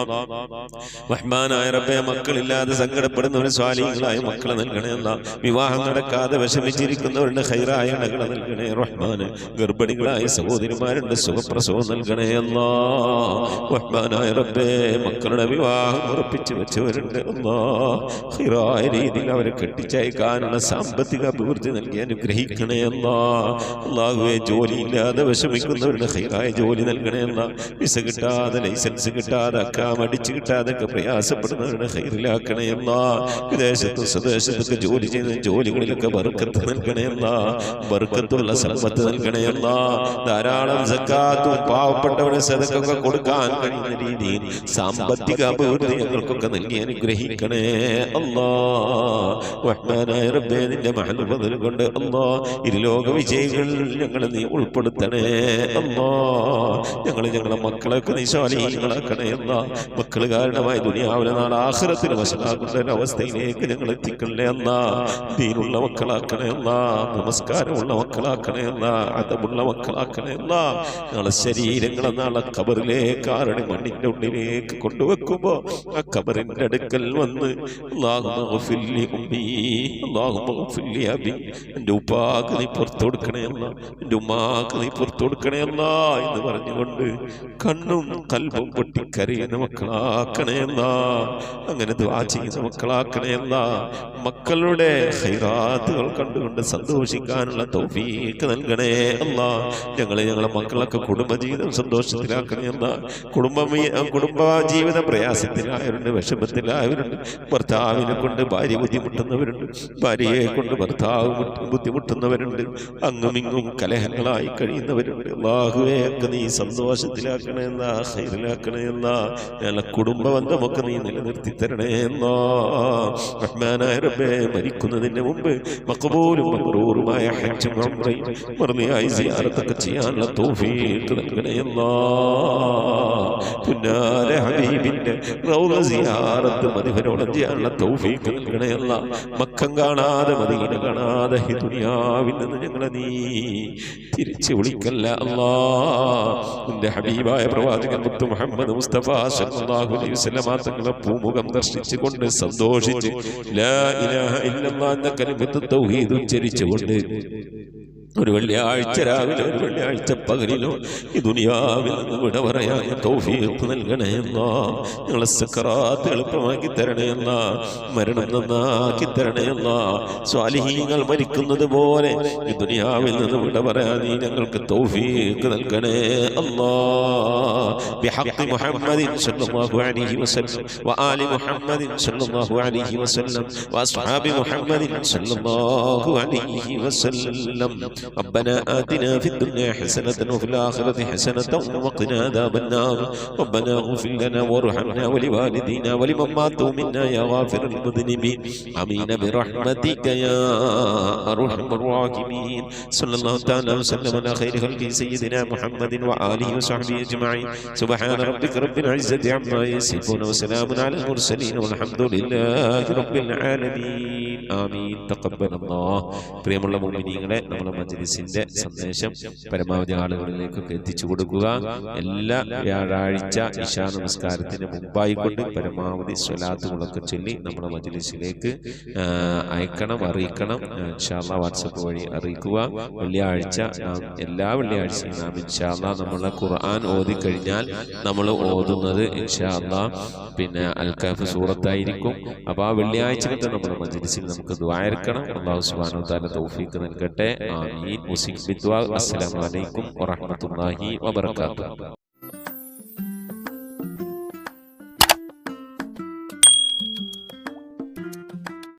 റഹ്മാനായ റബ്ബേ, മക്കളില്ലാതെ സങ്കടപ്പെടുന്നവർ സ്വാലിഹീങ്ങളായ മക്കളെ നൽകണേ അല്ലാ. വിവാഹം നടക്കാതെ വിഷമിച്ചിരിക്കുന്നവരുടെ ഖൈറായ ഇണകളെ നൽകണേ റഹ്മാനെ. ഗർഭിണികളായ സഹോദരിമാരുണ്ട്, സുഖപ്രസവം നൽകണേ അല്ലാ. റഹ്മാനായ റബ്ബേ, മക്കളുടെ വിവാഹം ഉറപ്പിച്ചു വെച്ചവരുണ്ട് അല്ലാ. ഖൈറായ രീതിയിൽ അവരെ കെട്ടിച്ചയക്കാനുള്ള സാമ്പത്തിക അഭിവൃദ്ധി നൽകി അനുഗ്രഹിക്കണേ അല്ലാ. അല്ലാഹുവേ, ജോലിയില്ലാതെ വിഷമിക്കുന്നവരുടെ ഖൈറായ ജോലി നൽകണേ അല്ലാ. വിസ കിട്ടാതെ, ലൈസൻസ് കിട്ടാതെ, അക്കാം അടിച്ചു കിട്ടാതെ ഒക്കെ പ്രയാസപ്പെടുന്നവരുടെ ഖൈറിലാക്കണേ അല്ലാ. വിദേശത്തും സ്വദേശത്തൊക്കെ ജോലി ചെയ്യുന്ന ജോലികളിലൊക്കെ ബർക്കത്ത് നൽകണേ അല്ലാ. ബർക്കത്തുള്ള സമ്പത്ത് നൽകണേ അല്ലാ. ധാരാളം സക്കാത്തും പാവപ്പെട്ടവരെ സദഖയൊക്കെ കൊടുക്കാൻ കഴിയുന്ന രീതിയിൽ സാമ്പത്തിക അഭിവൃദ്ധി ഞങ്ങൾക്കൊക്കെ നൽകി അനുഗ്രഹിക്കണേ അല്ലാ. റഹ്മാനായ റബ്ബേ, നിന്റെ മഹൽ ബദൽ കൊണ്ട് അല്ലാ, ഇരുലോക വിജയികൾ ഞങ്ങളെ നീ ഉൾപ്പെടുത്തണേ അല്ലാ. ഞങ്ങളുടെ മക്കളൊക്കെ നീ സ്വാലിഹീങ്ങളാക്കണേ അല്ലാ. മക്കൾ കാരണമായി ദുനിയാവിലെ നാളെ ആഖിറത്തിൽ വശലാക്കുന്ന ഒരു അവസ്ഥയിലേക്ക് ഞങ്ങൾ എത്തിക്കണേ അല്ലാ. ദീനുള്ള മക്കളാക്കണേ അല്ലാ. നമസ്കാരമുള്ള മക്കളാക്കണേ അല്ലാ. അദബുള്ള മക്കളാക്കണേ അല്ലാ. ഞങ്ങളെ ശരീരങ്ങളെ നാളെ ഖബറിലേക്ക് ആരുടെ മണ്ണിന്റെ ഉള്ളിലേക്ക് കൊണ്ടുവെക്കുമ്പോ ആ ഖബറിന്റെ അടുക്കൽ വന്ന് അല്ലാഹുമ്മ ഗ്ഫിർ ലി ഉമ്മീ, അല്ലാഹുമ്മ ഗ്ഫിർ ലി അബീ, എൻ്റെ ഉപ്പാക്ക് നീ പുറത്തു കൊടുക്കണേ അല്ലാ, എൻ്റെ ഉമ്മാക്ക് നീ പുറത്തു കൊടുക്കണേ അല്ലാ എന്ന് പറഞ്ഞുകൊണ്ട് കണ്ണും കൽബും പൊട്ടിക്കരയുന്ന മക്കളാക്കണേ അല്ലാ. അങ്ങനെ ദുആ ചെയ്യുന്ന മക്കളാക്കണേ അല്ലാ. മക്കളുടെ ഖൈറാത്തുകൾ കണ്ടുകൊണ്ട് സന്തോഷിക്കാനുള്ള തൗഫീഖ് നൽകണേ അല്ലാ. ഞങ്ങളുടെ മക്കളൊക്കെ കുടുംബജീവിതം സന്തോഷത്തിലാക്കണേ അല്ലാ. കുടുംബ ജീവിത പ്രയാസത്തിലായവരുണ്ട്, വിഷമത്തിലായവരുണ്ട്. ഭർത്താവിനെ കൊണ്ട് ഭാര്യ ബുദ്ധിമുട്ടുന്നവരുണ്ട്, ഭാര്യയെ കൊണ്ട് ഭർത്താവ് ബുദ്ധിമുട്ടുന്നവരുണ്ട്. അങ്ങുമിങ്ങും കലഹങ്ങളായി കഴിയുന്നവരുണ്ട്. അല്ലാഹുവേ, ഒക്കെ നീ സന്തോഷത്തിലാക്കണേ എന്നാ, ഖൈറിലാക്കണേ എന്നാ. ഞങ്ങളുടെ കുടുംബ ബന്ധമൊക്കെ നീ നിലനിർത്തി തരണേ എന്നാ. റഹ്മാനായ റബ്ബേ, മരിക്കുന്നതിന് മുമ്പ് മഖബൂലും മബ്റൂറുമായ ഹജ്ജും ഉംറയും മർദിയായി സിയാറത്തൊക്കെ ചെയ്യാനുള്ള തൗഫീഖ് നൽകണേ എന്നാ. പുന്നാര ഹബീബിന്റെ റൗള സിയാറത്ത് മദീനയോളം ചെയ്യാനുള്ള തൗഫീഖ് നൽകണേ അല്ലാ. മക്കം കാണാതെ, മദീന കാണാതെ ഈ ദുനിയാവിൽ നിന്ന് ഞങ്ങളെ നീ തിരിച്ചു വിളിക്കല്ല അല്ലാ. നിന്റെ ഹബീബായ പ്രവാചകൻ മുത്ത് മുഹമ്മദ് മുസ്തഫ സല്ലല്ലാഹു അലൈഹി വസല്ലം തങ്ങളെ പൂമുഖം ദർശിച്ചുകൊണ്ട് സന്തോഷിച്ച് ലാ ഇലാഹ ഇല്ലല്ലാഹ് എന്ന കലിമത്ത് തൗഹീദ് ഉച്ചരിച്ചുകൊണ്ട് ഒരു വെള്ളിയാഴ്ച രാവിലെ, ഒരു വെള്ളിയാഴ്ച പകലിലോ ഈ ദുനിയാവിൽ നിന്ന് വിട പറയാൻ തൗഫീഖ് നൽകണേ അല്ലാ. ഞങ്ങളെ സക്കറാത്ത് എളുപ്പമാക്കി തരണേ അല്ലാ. മരണം നന്നാക്കി തരണേ അല്ലാ. സ്വാലിഹീങ്ങൾ മരിക്കുന്നത് പോലെ ഈ ദുനിയാവിൽ നിന്ന് വിട പറയാൻ നീ ഞങ്ങൾക്ക് തൗഫീഖ് നൽകണേ അല്ലാ. ബിഹഖ് മുഹമ്മദിൻ സല്ലല്ലാഹു അലൈഹി വസല്ലം വആലി മുഹമ്മദിൻ സല്ലല്ലാഹു അലൈഹി വസല്ലം വഅസ്ഹാബി മുഹമ്മദിൻ സല്ലല്ലാഹു അലൈഹി വസല്ലം. ربنا آتنا في الدنيا حسنة وفي الآخرة حسنة وقنا عذاب النار ربنا اغفر لنا وارحمنا ولوالدينا ولمن ماتوا منا يا غافر المذنبين آمين برحمتك يا أرحم الراحمين صلى الله تعالى وسلم على خير خلق سيدنا محمد وآله وصحبه أجمعين سبحان ربك رب العزة عما يصفون وسلام على المرسلين والحمد لله رب العالمين آمين تقبل الله പ്രിയമുള്ള മുഅ്മിനീങ്ങളെ, നമ്മുടെ മജ്‌ലിസിന്റെ സന്ദേശം പരമാവധി ആളുകളിലേക്കൊക്കെ എത്തിച്ചു കൊടുക്കുക. എല്ലാ വ്യാഴാഴ്ച ഇശാ നമസ്കാരത്തിന് മുമ്പായിക്കൊണ്ട് പരമാവധി സ്വലാത്തുകളൊക്കെ ചൊല്ലി നമ്മുടെ മജ്‌ലിസിലേക്ക് അയക്കണം, അറിയിക്കണം. ഇൻഷാ അല്ലാഹ് വാട്സപ്പ് വഴി അറിയിക്കുക. വെള്ളിയാഴ്ച എല്ലാ വെള്ളിയാഴ്ചയും നാം ഇൻഷാ അല്ലാഹ് നമ്മളെ ഖുർആൻ ഓതിക്കഴിഞ്ഞാൽ നമ്മൾ ഓതുന്നത് ഇൻഷാ അല്ലാഹ് പിന്നെ അൽ കഹ്ഫ് സൂറത്തായിരിക്കും. അപ്പോൾ ആ വെള്ളിയാഴ്ചത്തെ നമ്മുടെ മജ്‌ലിസിൽ നമുക്ക് ദുആ ഇറക്കണം. അല്ലാഹു സുബ്ഹാനഹു വ തആല തൗഫീഖ് നൽകട്ടെ. ആമീൻ. അസ്സലാമു അലൈക്കും വറഹ്മത്തുള്ളാഹി വബറകാതുഹു.